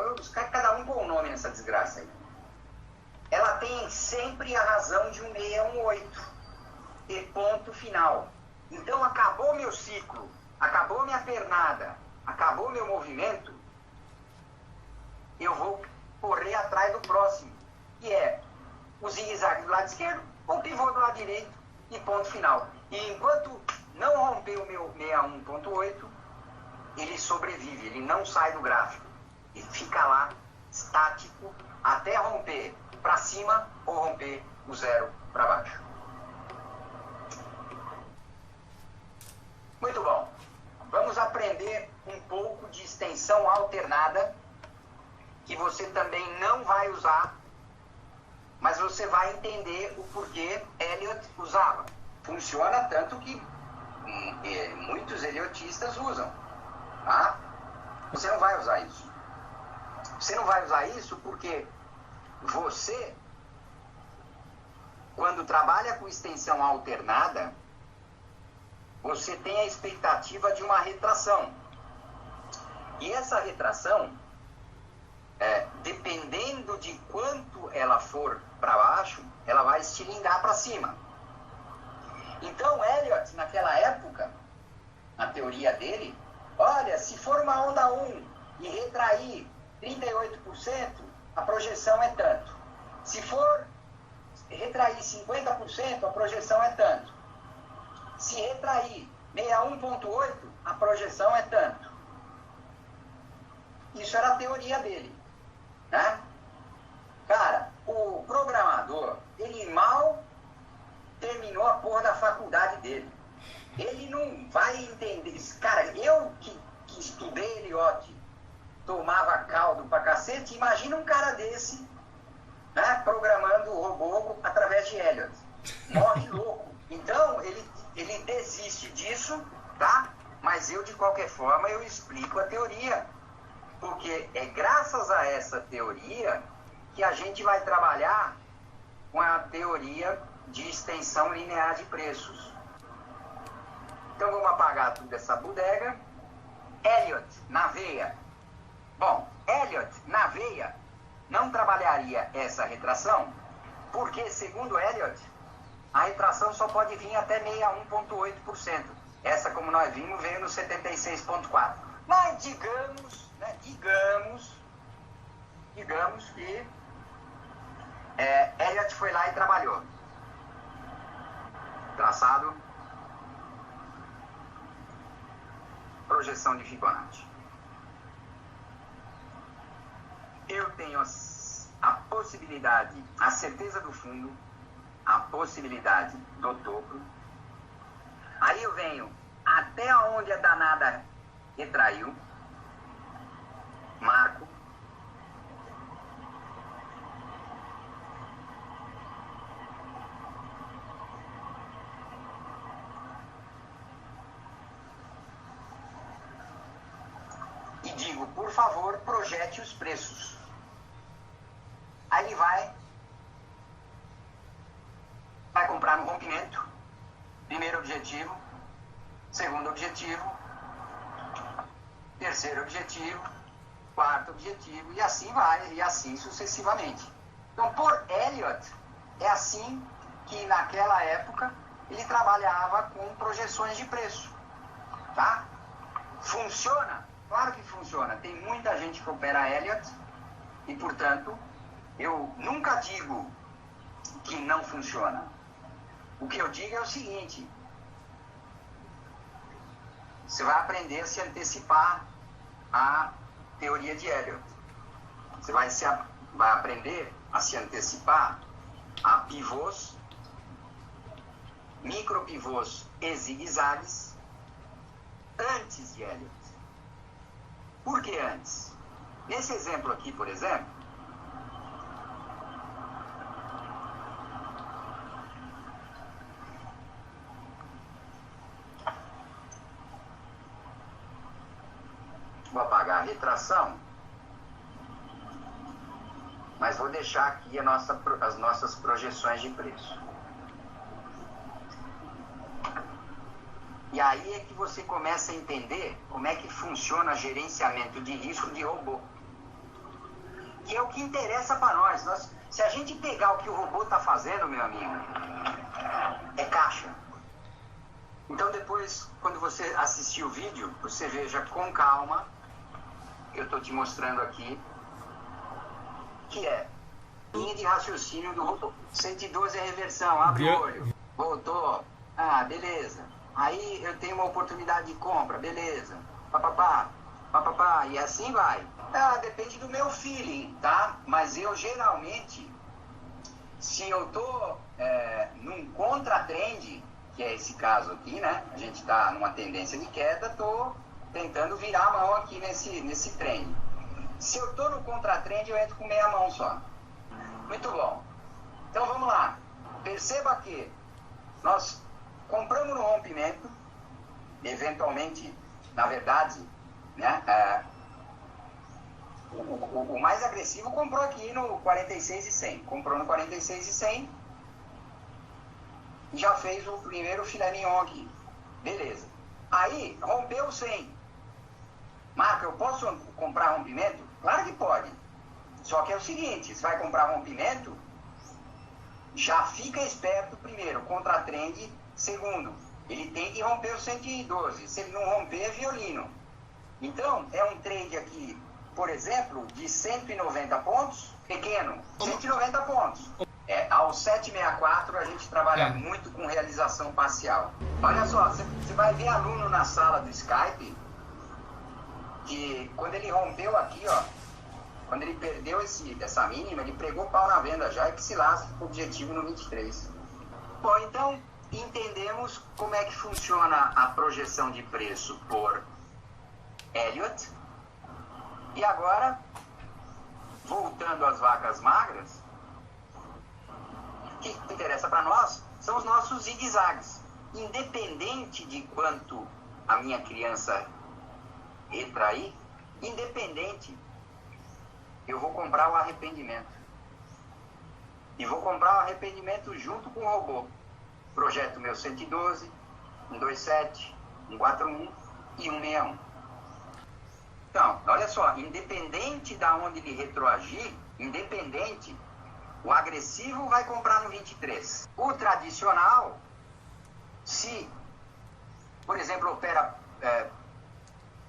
cada um com um nome nessa desgraça aí. Ela tem sempre a razão de um 618, e ponto final. Então acabou meu ciclo, acabou minha pernada, acabou meu movimento, eu vou correr atrás do próximo, que é o zigue-zague do lado esquerdo, ou o pivô do lado direito, e ponto final. E enquanto não romper o meu 61.8, ele sobrevive, ele não sai do gráfico. E fica lá, estático, até romper para cima ou romper o zero para baixo. Muito bom. Vamos aprender um pouco de extensão alternada, que você também não vai usar, mas você vai entender o porquê Elliott usava. Funciona tanto que muitos eliotistas usam. Tá? Você não vai usar isso. Você não vai usar isso porque você, quando trabalha com extensão alternada, você tem a expectativa de uma retração. E essa retração, dependendo de quanto ela for para baixo, ela vai estilingar para cima. Então, Elliott, naquela época, na teoria dele, olha, se for uma onda 1 e retrair 38%, a projeção é tanto. Se for retrair 50%, a projeção é tanto. Se retrair 61.8, a projeção é tanto. Isso era a teoria dele, né? Cara, o programador, ele mal terminou a porra da faculdade dele. Ele não vai entender. Cara, eu que estudei Elliott, tomava caldo pra cacete, imagina um cara desse, né, programando o robô através de Elliott. Morre louco. Então, ele desiste disso, tá? Mas eu, de qualquer forma, eu explico a teoria. Porque é graças a essa teoria que a gente vai trabalhar com a teoria de extensão linear de preços. Então vamos apagar tudo essa bodega. Elliott, na veia. Bom, Elliott, na veia, não trabalharia essa retração, porque, segundo Elliott, a retração só pode vir até 61.8%. Essa, como nós vimos, veio no 76.4%. Mas digamos, né, digamos que Elliott foi lá e trabalhou. Traçado projeção de Fibonacci? Eu tenho a possibilidade, a certeza do fundo, a possibilidade do topo. Aí eu venho até onde a danada retraiu, marco. E digo, por favor, projete os preços. Aí ele vai comprar no rompimento. Primeiro objetivo, segundo objetivo, terceiro objetivo, quarto objetivo, e assim vai, e assim sucessivamente. Então, por Elliott, é assim que naquela época ele trabalhava com projeções de preço. Tá? Funciona? Claro que funciona. Tem muita gente que opera Elliott e, portanto, eu nunca digo que não funciona. O que eu digo é o seguinte: você vai aprender a se antecipar à teoria de Elliott. Você vai aprender a se antecipar a pivôs, micropivôs e zigue-zagues antes de Elliott. Por que antes? Nesse exemplo aqui, por exemplo, vou apagar a retração, mas vou deixar aqui as nossas projeções de preço. E aí é que você começa a entender como é que funciona gerenciamento de risco de robô. Que é o que interessa para nós. Se a gente pegar o que o robô está fazendo, meu amigo, é caixa. Então depois, quando você assistir o vídeo, você veja com calma, eu estou te mostrando aqui, que é linha de raciocínio do robô. 112 é reversão, abre o olho, voltou, beleza. Aí eu tenho uma oportunidade de compra, beleza, papapá, e assim vai. Depende do meu feeling, tá? Mas eu geralmente, se eu tô num contra-trend, que é esse caso aqui, né? A gente tá numa tendência de queda, tô tentando virar a mão aqui nesse trend. Se eu tô no contra-trend, eu entro com meia mão só. Muito bom. Então vamos lá. Perceba que nós compramos no rompimento, eventualmente, na verdade, né, o mais agressivo comprou aqui no 46,100. Comprou no 46,100 e já fez o primeiro filé mignon aqui. Beleza. Aí, rompeu 100. Marco, eu posso comprar rompimento? Claro que pode. Só que é o seguinte, você vai comprar rompimento, já fica esperto, primeiro, contra a trend. Segundo, ele tem que romper o 112. Se ele não romper, é violino. Então, é um trade aqui, por exemplo, de 190 pontos, pequeno, 190 pontos. Ao 764 a gente trabalha muito com realização parcial. Olha só, você vai ver aluno na sala do Skype, que quando ele rompeu aqui, ó, quando ele perdeu essa mínima, ele pregou pau na venda já e que se lasca com o objetivo no 23. Bom, então entendemos como é que funciona a projeção de preço por Elliott. E agora, voltando às vacas magras, o que interessa para nós são os nossos zigue-zagues. Independente de quanto a minha criança retrair, independente, eu vou comprar o arrependimento. E vou comprar o arrependimento junto com o robô. Projeto meu 112, 127, 141 e 161. Então, olha só, independente da onde ele retroagir, independente, o agressivo vai comprar no 23. O tradicional, se, por exemplo, opera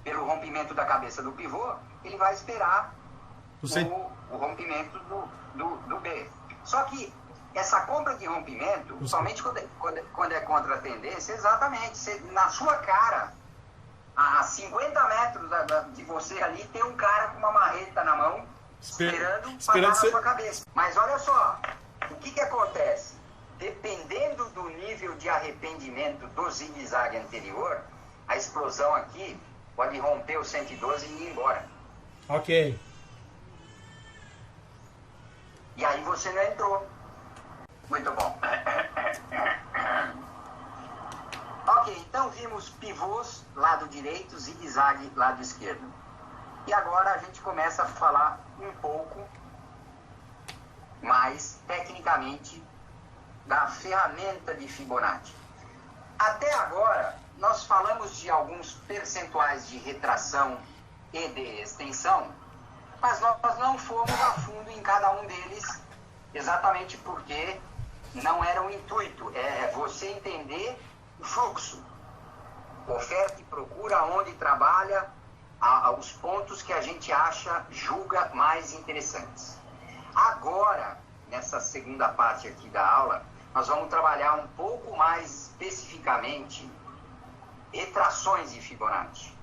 pelo rompimento da cabeça do pivô, ele vai esperar o rompimento do B. Só que essa compra de rompimento, somente quando é contra a tendência, exatamente, na sua cara, A 50 metros de você ali tem um cara com uma marreta na mão, esperando parar na sua cabeça. Mas olha só, o que acontece? Dependendo do nível de arrependimento do zigue-zague anterior, a explosão aqui pode romper o 112 e ir embora. Ok. E aí você não entrou. Muito bom. Ok, então vimos pivôs, lado direito, zigue-zague, lado esquerdo. E agora a gente começa a falar um pouco mais tecnicamente da ferramenta de Fibonacci. Até agora, nós falamos de alguns percentuais de retração e de extensão, mas nós não fomos a fundo em cada um deles, exatamente porque não era o intuito, é você entender o fluxo, oferta e procura, onde trabalha, os pontos que a gente julga mais interessantes. Agora, nessa segunda parte aqui da aula, nós vamos trabalhar um pouco mais especificamente retrações de Fibonacci.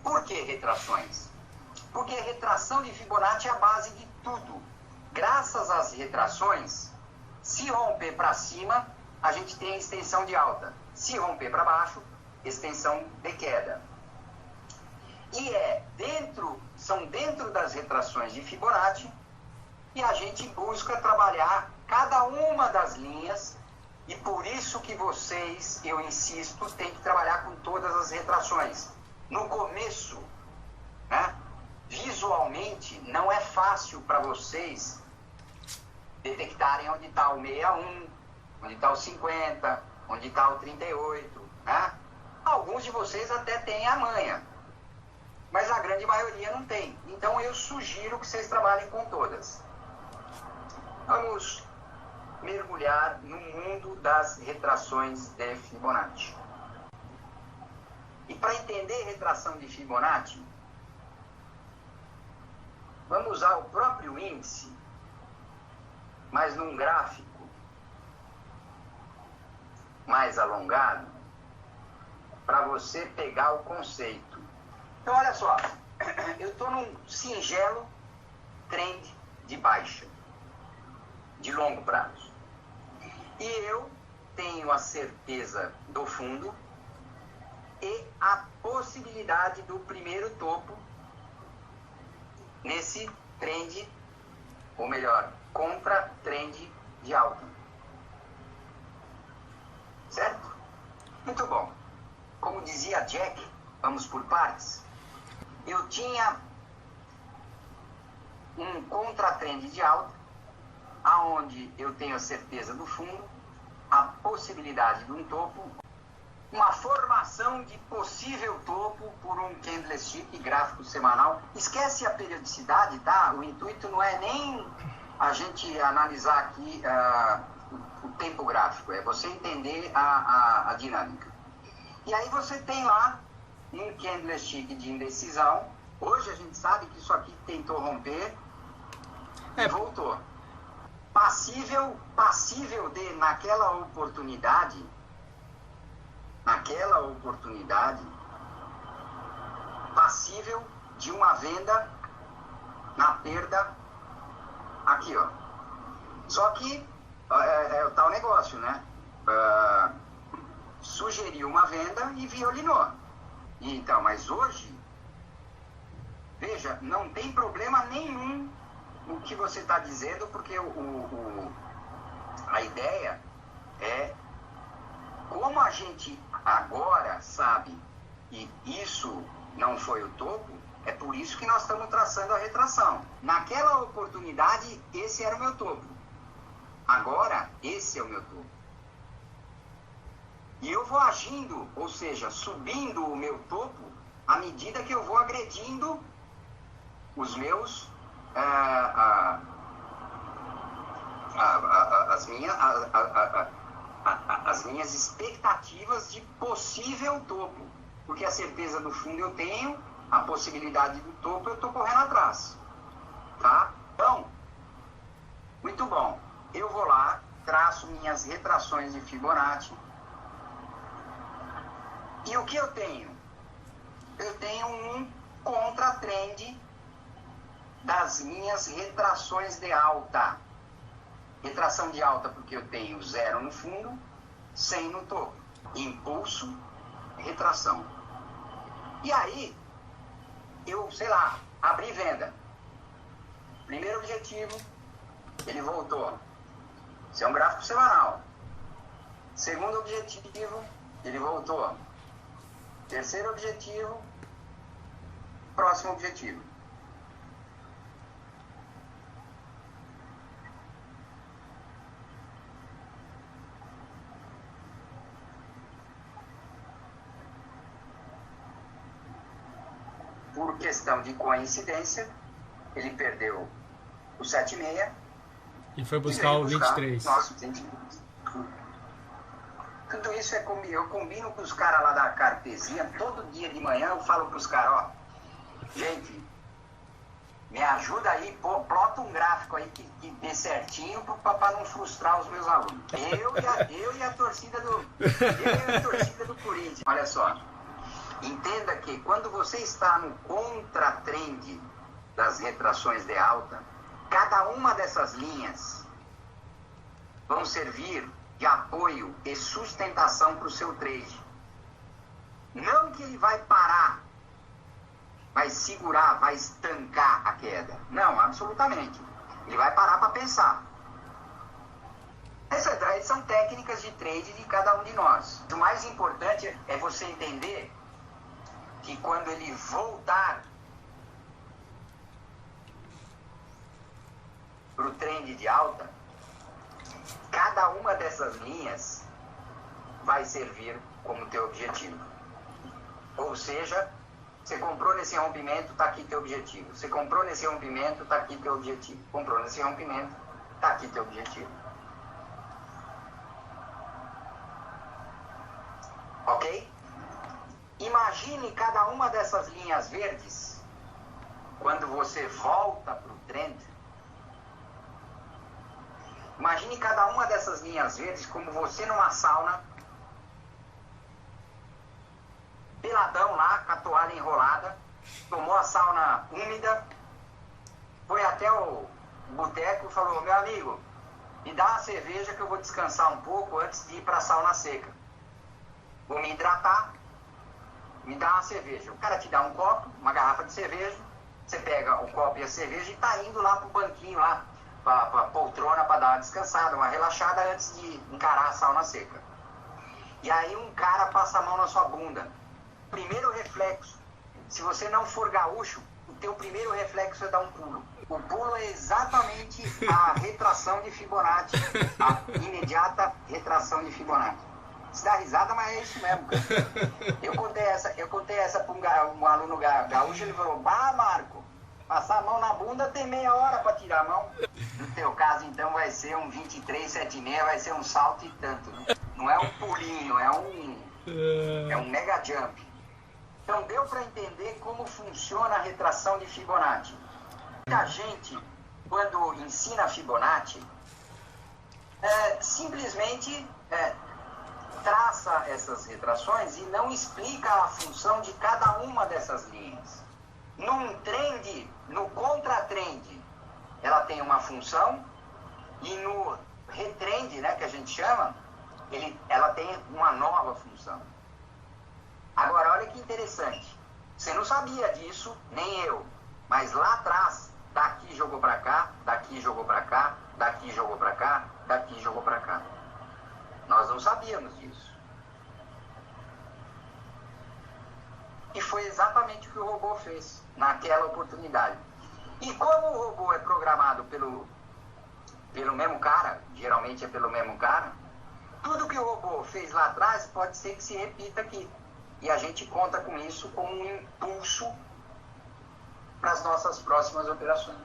Por que retrações? Porque retração de Fibonacci é a base de tudo. Graças às retrações, se romper para cima, a gente tem extensão de alta. Se romper para baixo, extensão de queda. E são dentro das retrações de Fibonacci e a gente busca trabalhar cada uma das linhas, e por isso que vocês, eu insisto, tem que trabalhar com todas as retrações. No começo, né, visualmente, não é fácil para vocês detectarem onde está o 61, onde está o 50, onde está o 38, né? Alguns de vocês até têm a manha, mas a grande maioria não tem. Então eu sugiro que vocês trabalhem com todas. Vamos mergulhar no mundo das retrações de Fibonacci. E para entender retração de Fibonacci, vamos usar o próprio índice, mas num gráfico mais alongado, para você pegar o conceito. Então, olha só, eu estou num singelo trend de baixa, de longo prazo. E eu tenho a certeza do fundo e a possibilidade do primeiro topo nesse trend, ou melhor, contra-trend de alta. Certo? Muito bom. Como dizia Jack, vamos por partes. Eu tinha um contra-trend de alta, aonde eu tenho a certeza do fundo, a possibilidade de um topo, uma formação de possível topo por um candlestick gráfico semanal. Esquece a periodicidade, tá? O intuito não é nem a gente analisar aqui o tempo gráfico, é você entender a dinâmica. E aí você tem lá um candlestick de indecisão. Hoje a gente sabe que isso aqui tentou romper e voltou. Passível de, naquela oportunidade, passível de uma venda na perda aqui, ó. Só que é o tal negócio, né? Sugeriu uma venda e violinou. E então, mas hoje, veja, não tem problema nenhum o que você está dizendo, porque a ideia é, como a gente agora sabe que isso não foi o topo, é por isso que nós estamos traçando a retração. Naquela oportunidade, esse era o meu topo. Agora, esse é o meu topo. E eu vou agindo, ou seja, subindo o meu topo, à medida que eu vou agredindo os meus, as minhas expectativas de possível topo. Porque a certeza do fundo eu tenho, a possibilidade do topo eu estou correndo atrás. Tá? Então, muito bom. Eu vou lá, traço minhas retrações de Fibonacci. E o que eu tenho? tenho um contra-trend das minhas retrações de alta. Retração de alta porque eu tenho 0 no fundo, 100 no topo. Impulso, retração. E aí, eu, sei lá, abri venda. Primeiro objetivo, ele voltou. Isso é um gráfico semanal. Segundo objetivo, ele voltou. Terceiro objetivo, próximo objetivo. Por questão de coincidência, ele perdeu o 7,6 E foi buscar o 23. Nossa, tudo isso eu combino com os caras lá da Cartesia. Todo dia de manhã eu falo para os caras, ó, gente, me ajuda aí, plota um gráfico aí que dê certinho para não frustrar os meus alunos. Eu e a torcida do Corinthians. Olha só, entenda que quando você está no contra-trend das retrações de alta, cada uma dessas linhas vão servir de apoio e sustentação para o seu trade. Não que ele vai parar, vai segurar, vai estancar a queda. Não, absolutamente. Ele vai parar para pensar. Essas são técnicas de trade de cada um de nós. O mais importante é você entender que quando ele voltar para o trend de alta, cada uma dessas linhas vai servir como teu objetivo. Ou seja, você comprou nesse rompimento, está aqui teu objetivo. Você comprou nesse rompimento, está aqui teu objetivo. Comprou nesse rompimento, está aqui teu objetivo. Ok? Imagine cada uma dessas linhas verdes, quando você volta para o trend. Imagine cada uma dessas linhas verdes como você numa sauna, peladão lá, com a toalha enrolada, tomou a sauna úmida, foi até o boteco e falou, meu amigo, me dá uma cerveja que eu vou descansar um pouco antes de ir para a sauna seca. Vou me hidratar, me dá uma cerveja. O cara te dá um copo, uma garrafa de cerveja, você pega o copo e a cerveja e tá indo lá pro banquinho lá, pra poltrona, para dar uma descansada, uma relaxada antes de encarar a sauna seca. E aí um cara passa a mão na sua bunda. Primeiro reflexo, se você não for gaúcho, o teu primeiro reflexo é dar um pulo. O pulo é exatamente a retração de Fibonacci, a imediata retração de Fibonacci. Você dá risada, mas é isso mesmo, cara. Eu contei essa para um aluno gaúcho, ele falou, bah, Marco, passar a mão na bunda tem meia hora para tirar a mão. No teu caso, então, vai ser um 23,76, vai ser um salto e tanto. Não é um pulinho, é um mega jump. Então, deu para entender como funciona a retração de Fibonacci. Muita gente, quando ensina Fibonacci, simplesmente traça essas retrações e não explica a função de cada uma dessas linhas. Num trend, no contra-trend, ela tem uma função, e no retrend, né, que a gente chama, ela tem uma nova função. Agora, olha que interessante. Você não sabia disso, nem eu. Mas lá atrás, daqui jogou para cá, daqui jogou para cá, daqui jogou para cá, daqui jogou para cá. Nós não sabíamos disso. E foi exatamente o que o robô fez naquela oportunidade. E como o robô é programado pelo mesmo cara, geralmente é pelo mesmo cara, tudo que o robô fez lá atrás pode ser que se repita aqui. E a gente conta com isso como um impulso para as nossas próximas operações.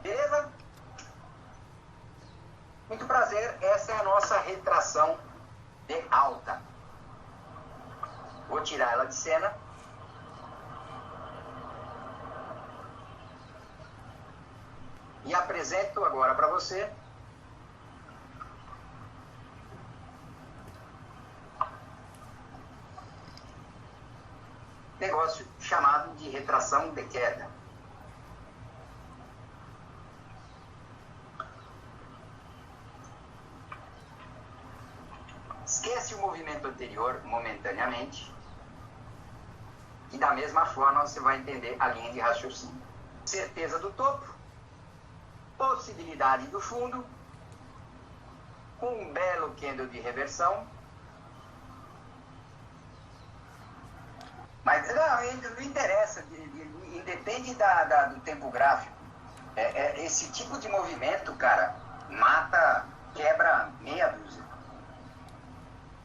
Beleza? Muito prazer, essa é a nossa retração de alta. Vou tirar ela de cena. E apresento agora para você negócio chamado de retração de queda. Esquece o movimento anterior momentaneamente e da mesma forma você vai entender a linha de raciocínio. Certeza do topo, possibilidade do fundo, um belo candle de reversão. Mas não interessa, independe do tempo gráfico. Esse tipo de movimento, cara, quebra meia dúzia.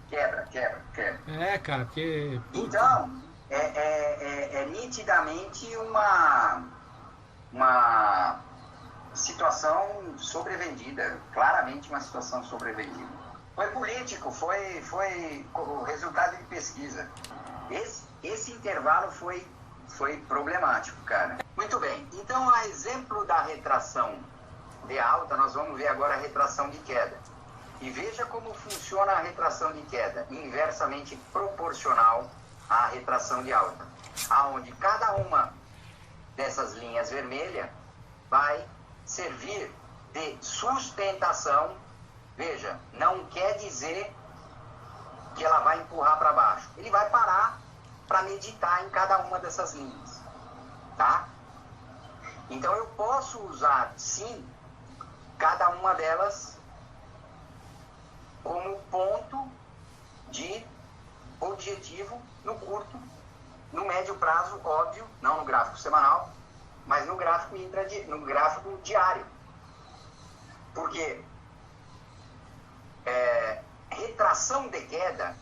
Quebra. É, cara, porque... Puta. Então, é nitidamente uma situação sobrevendida, claramente uma situação sobrevendida. Foi político, foi o resultado de pesquisa. Esse intervalo foi problemático, cara. Muito bem, então a exemplo da retração de alta, nós vamos ver agora a retração de queda. E veja como funciona a retração de queda, inversamente proporcional à retração de alta, aonde cada uma dessas linhas vermelhas vai servir de sustentação. Veja, não quer dizer que ela vai empurrar para baixo. Ele vai parar para meditar em cada uma dessas linhas, tá? Então eu posso usar, sim, cada uma delas como ponto de objetivo no curto, no médio prazo, óbvio, não no gráfico semanal, mas no gráfico diário. Porque retração de queda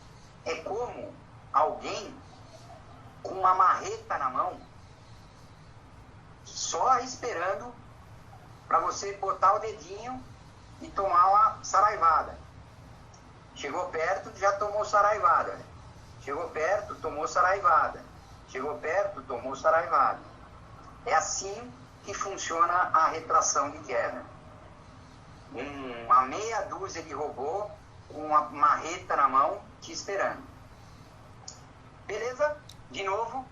é como alguém com uma marreta na mão, só esperando para você botar o dedinho e tomar uma saraivada. Chegou perto, já tomou saraivada. Chegou perto, tomou saraivada. Chegou perto, tomou saraivada. É assim que funciona a retração de queda. Uma meia dúzia de robô com uma marreta na mão te esperando. Beleza? De novo,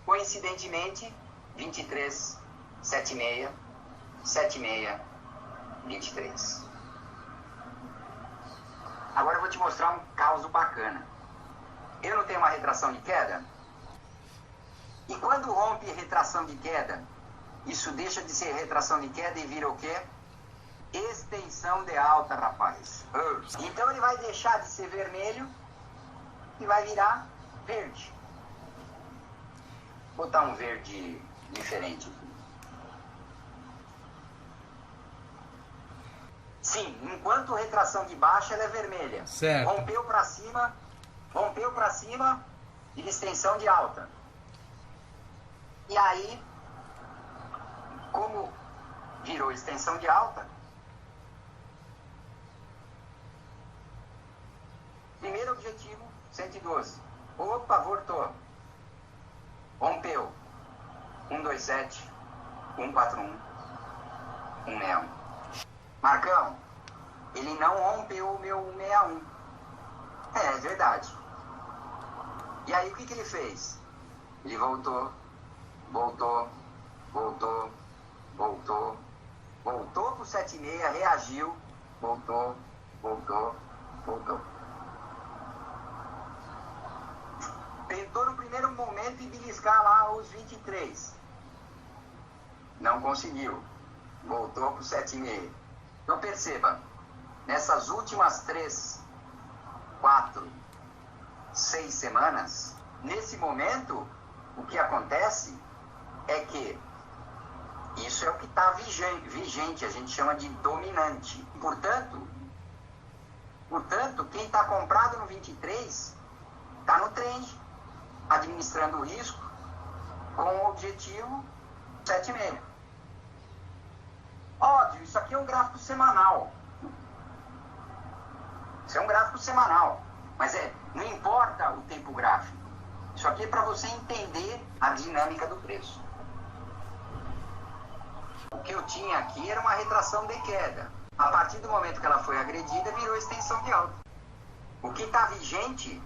coincidentemente, 23, 76, 76, 23. Agora eu vou te mostrar um caso bacana. Eu não tenho uma retração de queda? E quando rompe retração de queda, isso deixa de ser retração de queda e vira o quê? Extensão de alta, rapaz. Então ele vai deixar de ser vermelho e vai virar verde. Vou botar um verde diferente aqui. Sim, enquanto retração de baixa ela é vermelha. Certo. Rompeu para cima e extensão de alta. E aí, como virou extensão de alta, primeiro objetivo, 112. Opa, voltou. Rompeu. 127, 141, 161. Marcão, ele não rompeu o meu 161. É verdade. E aí o que ele fez? Ele voltou pro 76, reagiu, voltou. Tentou no primeiro momento beliscar lá os 23. Não conseguiu. Voltou pro 76. Então perceba, nessas últimas 3, 4, 6 semanas, nesse momento, o que acontece é que isso é o que está vigente, a gente chama de dominante. Portanto, quem está comprado no 23 está no trend, administrando o risco com o objetivo 7,5. Óbvio, isso aqui é um gráfico semanal. Isso é um gráfico semanal. Mas não importa o tempo gráfico. Isso aqui é para você entender a dinâmica do preço. O que eu tinha aqui era uma retração de queda. A partir do momento que ela foi agredida, virou extensão de alta. O que está vigente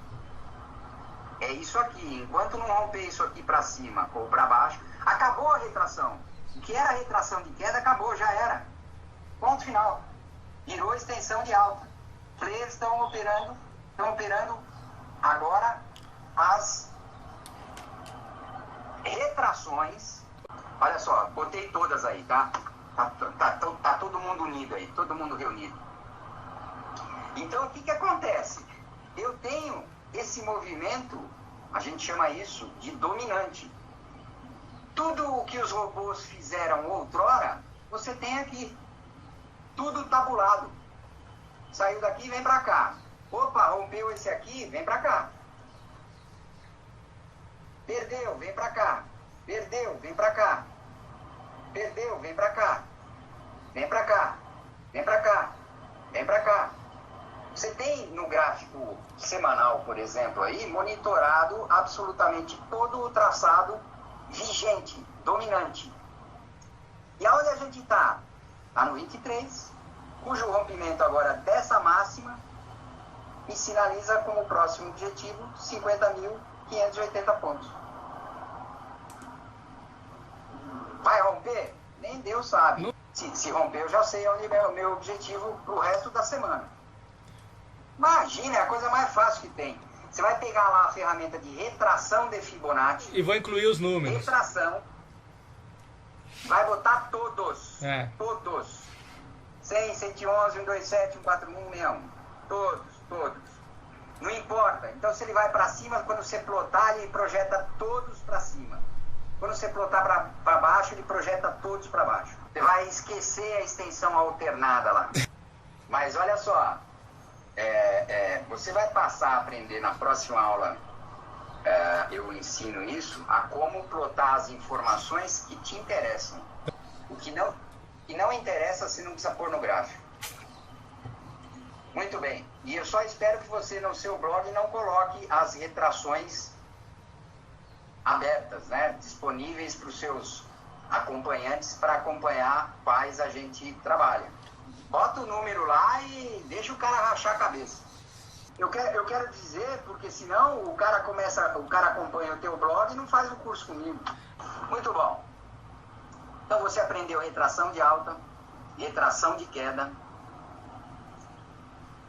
é isso aqui. Enquanto não romper isso aqui para cima ou para baixo, acabou a retração. O que era retração de queda, acabou, já era. Ponto final. Virou extensão de alta. Players estão operando agora as retrações. Olha só, botei todas aí, tá? Tá todo mundo unido aí, todo mundo reunido. Então, o que acontece? Eu tenho esse movimento, a gente chama isso de dominante. Tudo o que os robôs fizeram outrora, você tem aqui. Tudo tabulado. Saiu daqui, vem pra cá. Opa, rompeu esse aqui, vem pra cá. Perdeu, vem pra cá. Perdeu, vem pra cá. Perdeu, vem pra cá. Vem pra cá. Vem pra cá. Vem pra cá. Você tem no gráfico semanal, por exemplo, aí, monitorado absolutamente todo o traçado vigente, dominante. E aonde a gente está? Está no 23, cujo rompimento agora dessa máxima me sinaliza como próximo objetivo 50.580 pontos. Vai romper? Nem Deus sabe. Se romper, eu já sei onde é o meu objetivo para o resto da semana. Imagina, é a coisa mais fácil que tem. Você vai pegar lá a ferramenta de retração de Fibonacci. E vou incluir os números. Retração. Vai botar todos. Todos. 100, 111, 127, 141, 161. Todos. Não importa. Então, se ele vai para cima, quando você plotar, ele projeta todos para cima. Quando você plotar para baixo, ele projeta todos para baixo. Você vai esquecer a extensão alternada lá. Mas olha só. Você vai passar a aprender na próxima aula, eu ensino isso, a como plotar as informações que te interessam. O que não interessa, você não precisa pôr no gráfico. Muito bem. E eu só espero que você no seu blog não coloque as retrações abertas, né? Disponíveis para os seus acompanhantes para acompanhar quais a gente trabalha. Bota o número lá e deixa o cara rachar a cabeça. Eu quero dizer, porque senão o cara acompanha o teu blog e não faz o curso comigo. Muito bom. Então você aprendeu retração de alta, retração de queda.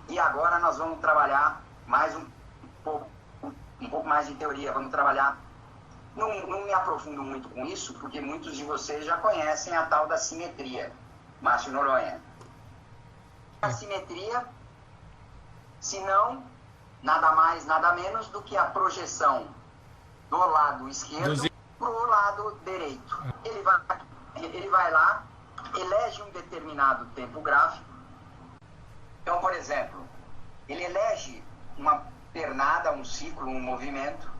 E agora nós vamos trabalhar mais um pouco mais de teoria. Vamos trabalhar. Não me aprofundo muito com isso, porque muitos de vocês já conhecem a tal da simetria. Márcio Noronha. A simetria, se não nada mais, nada menos do que a projeção do lado esquerdo para o lado direito. Ele vai lá, elege um determinado tempo gráfico. Então, por exemplo, ele elege uma pernada, um ciclo, um movimento,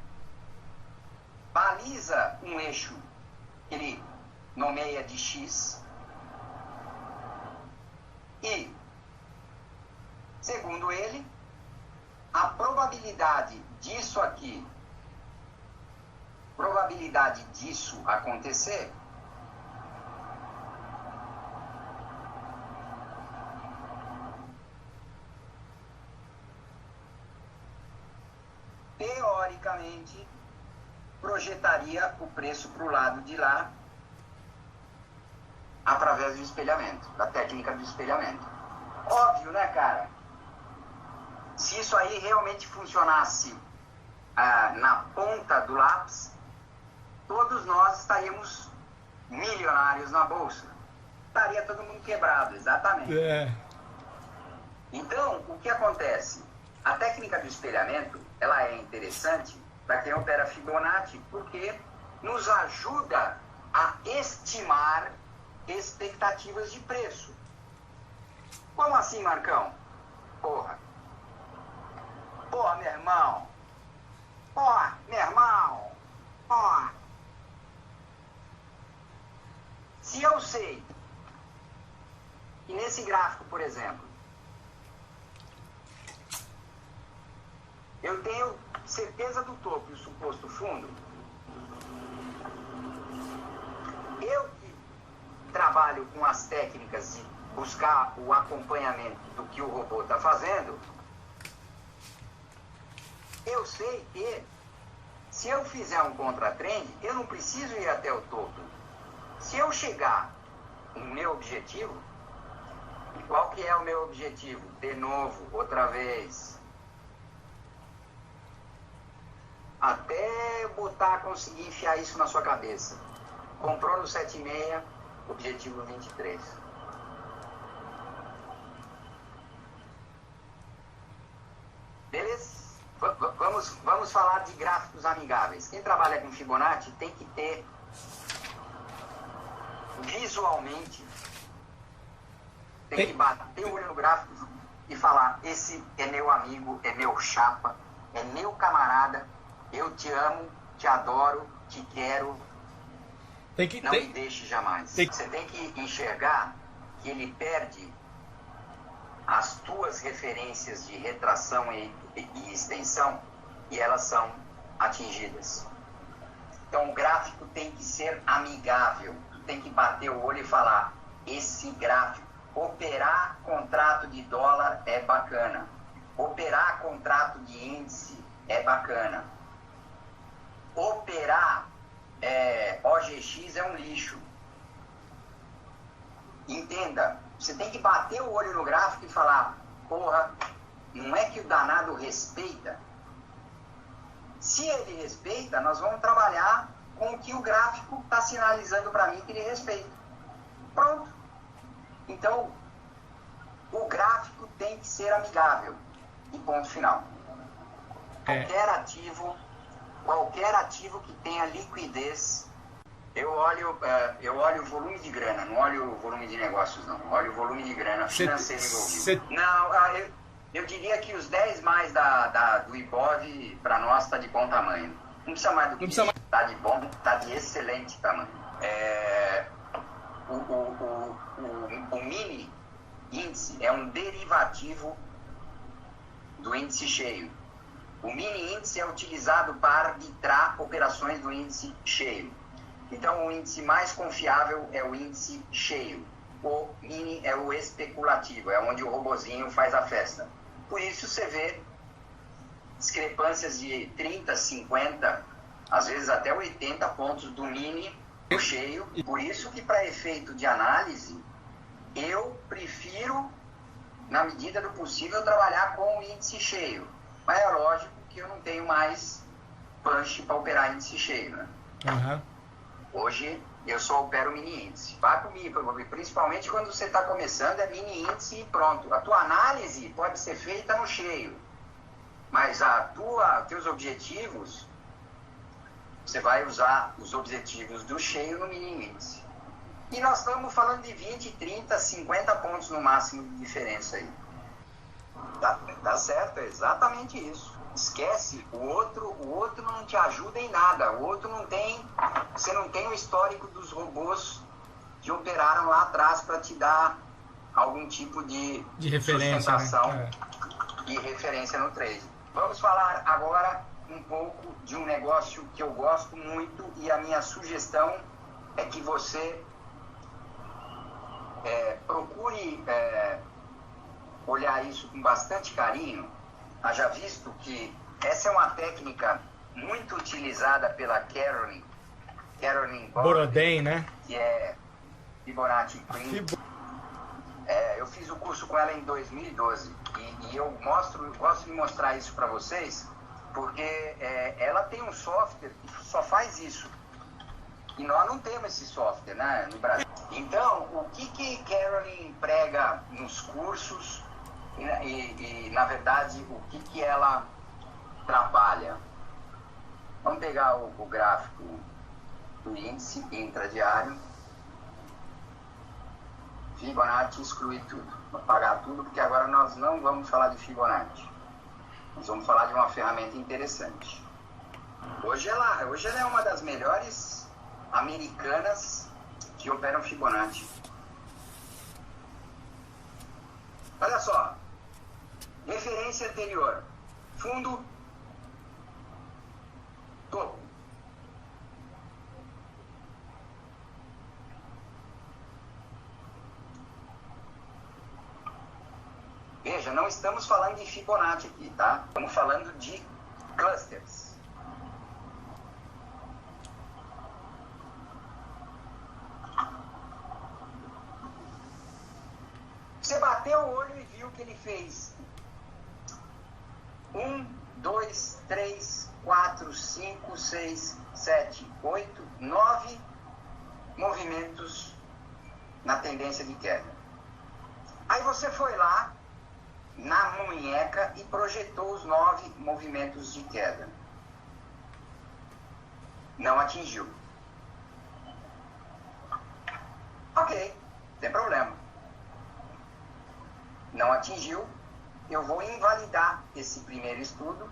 baliza um eixo que ele nomeia de X e, segundo ele, a probabilidade disso acontecer teoricamente projetaria o preço para o lado de lá através do espelhamento, da técnica do espelhamento. Óbvio, né, cara? Se isso aí realmente funcionasse na ponta do lápis, todos nós estaríamos milionários na bolsa. Estaria todo mundo quebrado, exatamente. Então, o que acontece? A técnica do espelhamento, ela é interessante para quem opera Fibonacci, porque nos ajuda a estimar expectativas de preço. Como assim, Marcão? Porra, meu irmão. Se eu sei que nesse gráfico, por exemplo, eu tenho certeza do topo e o suposto fundo, eu que trabalho com as técnicas de buscar o acompanhamento do que o robô está fazendo, eu sei que Se eu fizer um contra-trend, eu não preciso ir até o topo. Se eu chegar no meu objetivo, qual que é o meu objetivo? De novo, outra vez. Até botar, conseguir enfiar isso na sua cabeça. Comprou no 7,6, objetivo 23. Beleza? Vamos falar de gráficos amigáveis. Quem trabalha com Fibonacci tem que ter visualmente, tem que bater o olho no gráfico e falar: esse é meu amigo, é meu chapa, é meu camarada, eu te amo, te adoro, te quero, não me deixe jamais. Você tem que enxergar que ele perde as tuas referências de retração e extensão, e elas são atingidas. Então o gráfico tem que ser amigável, tem que bater o olho e falar: esse gráfico, operar contrato de dólar é bacana, operar contrato de índice é bacana, operar OGX é um lixo. Entenda, você tem que bater o olho no gráfico e falar: porra, não é que o danado respeita? Se ele respeita, nós vamos trabalhar com o que o gráfico está sinalizando para mim que ele respeita. Pronto. Então, o gráfico tem que ser amigável. E ponto final. Qualquer ativo que tenha liquidez, eu olho o volume de grana, não olho o volume de negócios, não. Olho o volume de grana financeiro envolvido. Não, eu diria que os 10 mais do Ibov, para nós, está de bom tamanho. Não precisa mais do que isso. Está de bom, está de excelente tamanho. O mini índice é um derivativo do índice cheio. O mini índice é utilizado para arbitrar operações do índice cheio. Então, o índice mais confiável é o índice cheio. O mini é o especulativo, é onde o robozinho faz a festa. Por isso você vê discrepâncias de 30, 50, às vezes até 80 pontos do mini do cheio. Por isso que, para efeito de análise, eu prefiro, na medida do possível, trabalhar com o índice cheio. Mas é lógico que eu não tenho mais punch para operar índice cheio, né? Uhum. Hoje eu só opero mini índice. Vá comigo, principalmente quando você está começando, é mini índice e pronto. A tua análise pode ser feita no cheio, mas teus objetivos, você vai usar os objetivos do cheio no mini índice. E nós estamos falando de 20, 30, 50 pontos no máximo de diferença aí. Tá certo, é exatamente isso. Esquece, o outro não te ajuda em nada. O outro não tem, você não tem o histórico dos robôs que operaram lá atrás para te dar algum tipo de referência, sustentação, né? e referência no trade. Vamos falar agora um pouco de um negócio que eu gosto muito, e a minha sugestão é que você procure olhar isso com bastante carinho. Haja visto que essa é uma técnica muito utilizada pela Carolyn Borodin, né? Que é Fibonacci Queen. Eu fiz o curso com ela em 2012 e eu gosto de mostrar isso para vocês, porque ela tem um software que só faz isso. E nós não temos esse software, né, no Brasil. Então, o que Carolyn prega nos cursos e na verdade, o que ela trabalha? Vamos pegar o gráfico do índice intradiário. Fibonacci exclui tudo. Vou apagar tudo, porque agora nós não vamos falar de Fibonacci. Nós vamos falar de uma ferramenta interessante. Hoje ela é uma das melhores americanas que operam Fibonacci. Olha só. Referência anterior. Fundo. Topo. Veja, não estamos falando de Fibonacci aqui, tá? Estamos falando de clusters. Você bateu o olho e viu que ele fez 1, 2, 3, 4, 5, 6, 7, 8, 9 movimentos na tendência de queda. Aí você foi lá na munheca e projetou os 9 movimentos de queda. Não atingiu. Ok, sem problema. Não atingiu. Eu vou invalidar esse primeiro estudo.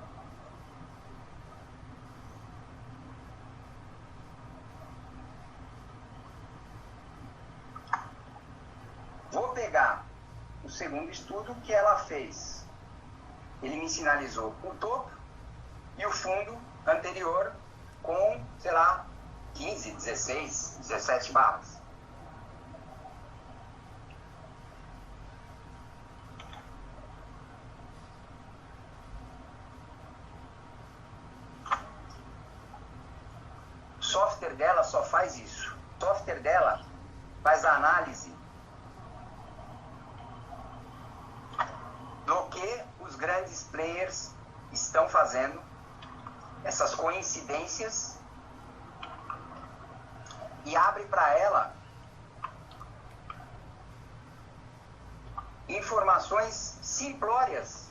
Vou pegar o segundo estudo que ela fez. Ele me sinalizou o topo e o fundo anterior com, sei lá, 15, 16, 17 barras. O software dela só faz isso. O software dela faz a análise do que os grandes players estão fazendo, essas coincidências, e abre para ela informações simplórias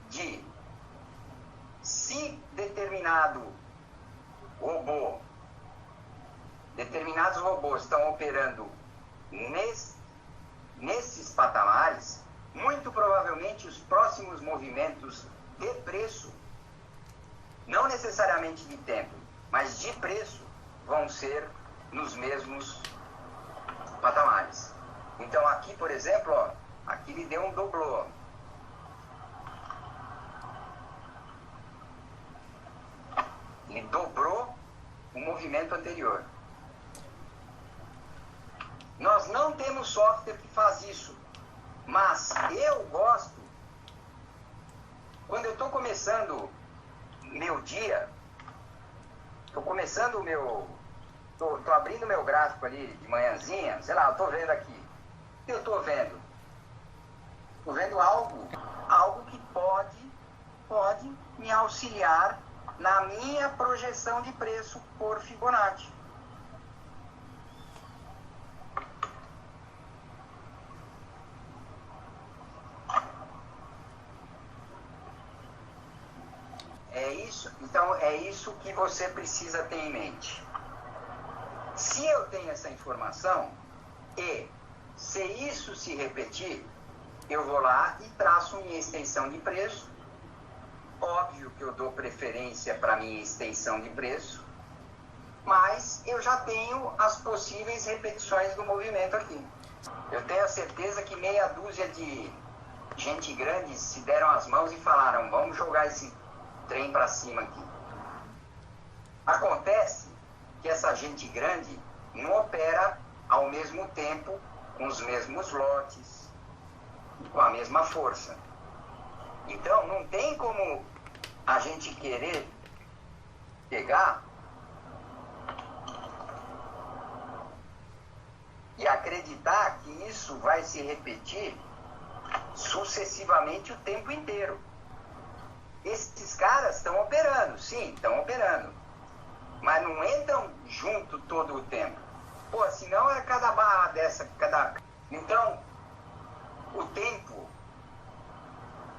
de se determinados robôs estão operando nesses patamares, muito provavelmente os próximos movimentos de preço, não necessariamente de tempo, mas de preço, vão ser nos mesmos patamares. Então aqui, por exemplo, ó, aqui ele deu um doblô. Ele dobrou o movimento anterior. Nós não temos software que faz isso. Mas eu gosto, quando eu estou começando meu dia, estou abrindo meu gráfico ali de manhãzinha, sei lá, eu estou vendo aqui. Eu estou vendo algo que pode me auxiliar na minha projeção de preço por Fibonacci. Então é isso que você precisa ter em mente. Se eu tenho essa informação e se isso se repetir, eu vou lá e traço minha extensão de preço. Óbvio que eu dou preferência para minha extensão de preço, mas eu já tenho as possíveis repetições do movimento aqui. Eu tenho a certeza que meia dúzia de gente grande se deram as mãos e falaram: vamos jogar esse trem para cima aqui. Acontece que essa gente grande não opera ao mesmo tempo, com os mesmos lotes, com a mesma força. Então não tem como a gente querer pegar e acreditar que isso vai se repetir sucessivamente o tempo inteiro. Esses caras estão operando, sim, estão operando, mas não entram junto todo o tempo. Pô, senão é cada barra dessa, Então, o tempo,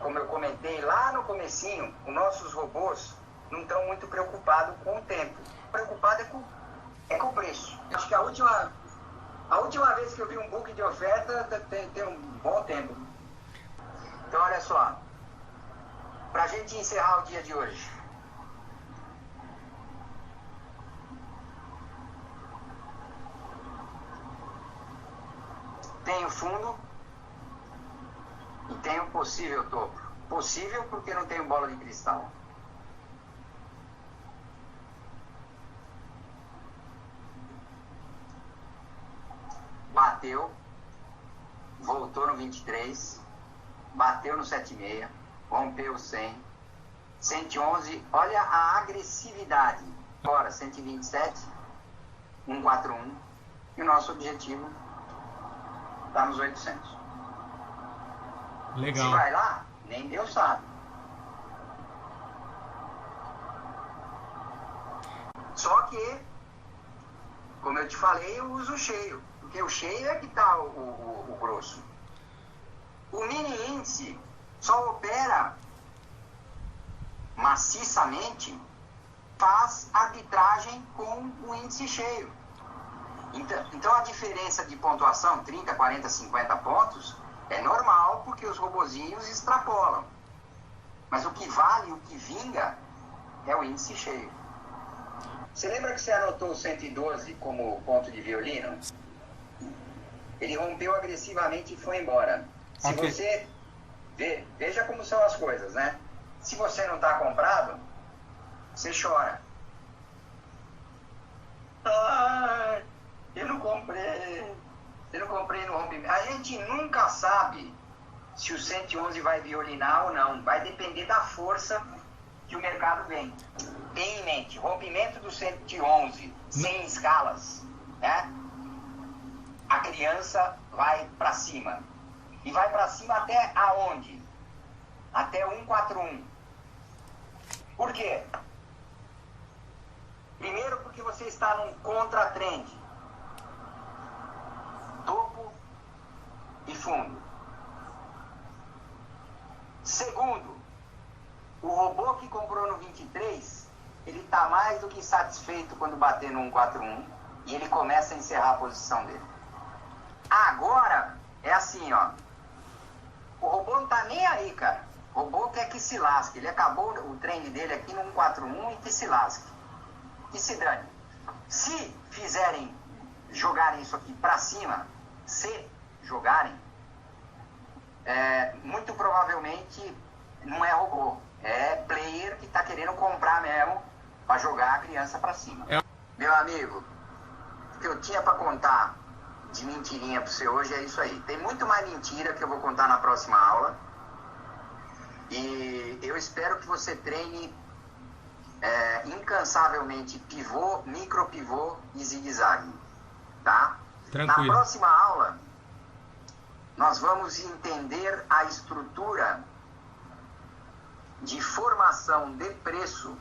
como eu comentei lá no comecinho, os nossos robôs não estão muito preocupados com o tempo. Preocupado é com o preço. Acho que a última vez que eu vi um book de oferta tem um bom tempo. Então, olha só. Para a gente encerrar o dia de hoje. Tem o fundo e tem o possível topo. Possível porque não tenho bola de cristal. Bateu, voltou no 23, bateu no 7,6, rompeu 100, 111, olha a agressividade. Agora, 127, 141, e o nosso objetivo está nos 800. Legal. Se vai lá, nem Deus sabe. Só que, como eu te falei, eu uso o cheio. Porque o cheio é que está o grosso. O mini índice só opera maciçamente, faz arbitragem com o índice cheio. Então a diferença de pontuação, 30, 40, 50 pontos, é normal porque os robozinhos extrapolam. Mas o que vale, o que vinga, é o índice cheio. Você lembra que você anotou o 112 como ponto de violino? Ele rompeu agressivamente e foi embora. Se Ok. você... Veja como são as coisas, né? Se você não está comprado, você chora. Ai, eu não comprei. Eu não comprei no rompimento. A gente nunca sabe se o 111 vai violinar ou não. Vai depender da força que o mercado vem. Tenha em mente, rompimento do 111 sem escalas, né? A criança vai para cima. E vai para cima até aonde? Até 141. Por quê? Primeiro, porque você está num contra-trend. Topo e fundo. Segundo, o robô que comprou no 23, ele está mais do que satisfeito quando bater no 141 e ele começa a encerrar a posição dele. Agora, é assim, ó. O robô não tá nem aí, cara. O robô quer que se lasque. Ele acabou o trend dele aqui no 141 e que se lasque. Que se dane. Se fizerem, jogarem isso aqui pra cima, se jogarem, muito provavelmente não é robô. É player que tá querendo comprar mesmo pra jogar a criança pra cima. Meu amigo, o que eu tinha pra contar de mentirinha pra você hoje é isso aí. Tem muito mais mentira que eu vou contar na próxima aula. E eu espero que você treine incansavelmente pivô, micro pivô e zigue-zague. Tá? Tranquilo. Na próxima aula, nós vamos entender a estrutura de formação de preço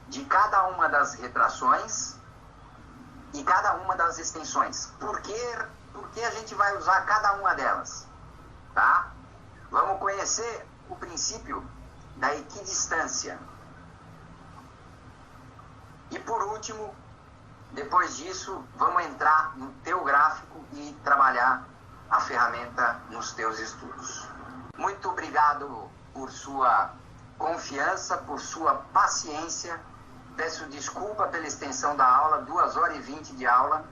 de cada uma das retrações e cada uma das extensões. Por que a gente vai usar cada uma delas? Tá? Vamos conhecer o princípio da equidistância. E por último, depois disso, vamos entrar no teu gráfico e trabalhar a ferramenta nos teus estudos. Muito obrigado por sua confiança, por sua paciência. Peço desculpa pela extensão da aula, 2 horas e 20 de aula.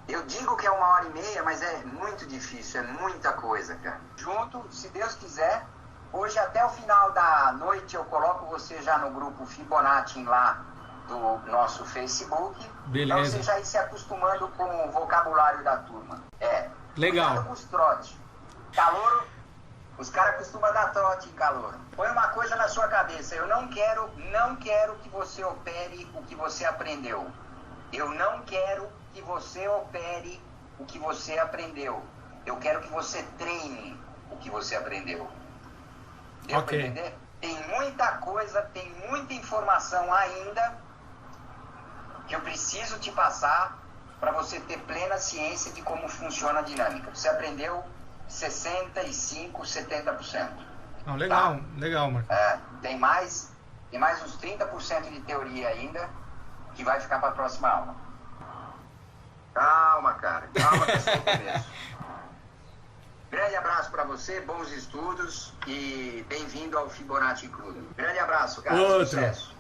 Eu digo que é 1 hora e meia, mas é muito difícil, é muita coisa, cara. Junto, se Deus quiser, hoje até o final da noite eu coloco você já no grupo Fibonacci lá do nosso Facebook. Beleza. Pra você já ir se acostumando com o vocabulário da turma. Legal. Cuidado com os trotes. Calouro, os caras costumam dar trote em calouro. Põe uma coisa na sua cabeça. Eu não quero que você opere o que você aprendeu. Eu não quero que você opere o que você aprendeu. Eu quero que você treine o que você aprendeu. Deu pra entender? Tem muita coisa, tem muita informação ainda que eu preciso te passar para você ter plena ciência de como funciona a dinâmica. Você aprendeu 65%, 70%. Não, legal, tá? Legal, Marco. Tem mais uns 30% de teoria ainda que vai ficar para a próxima aula. Calma, cara. Calma que é só o começo. Grande abraço para você, bons estudos e bem-vindo ao Fibonacci Clube. Grande abraço, cara. Outro. Sucesso.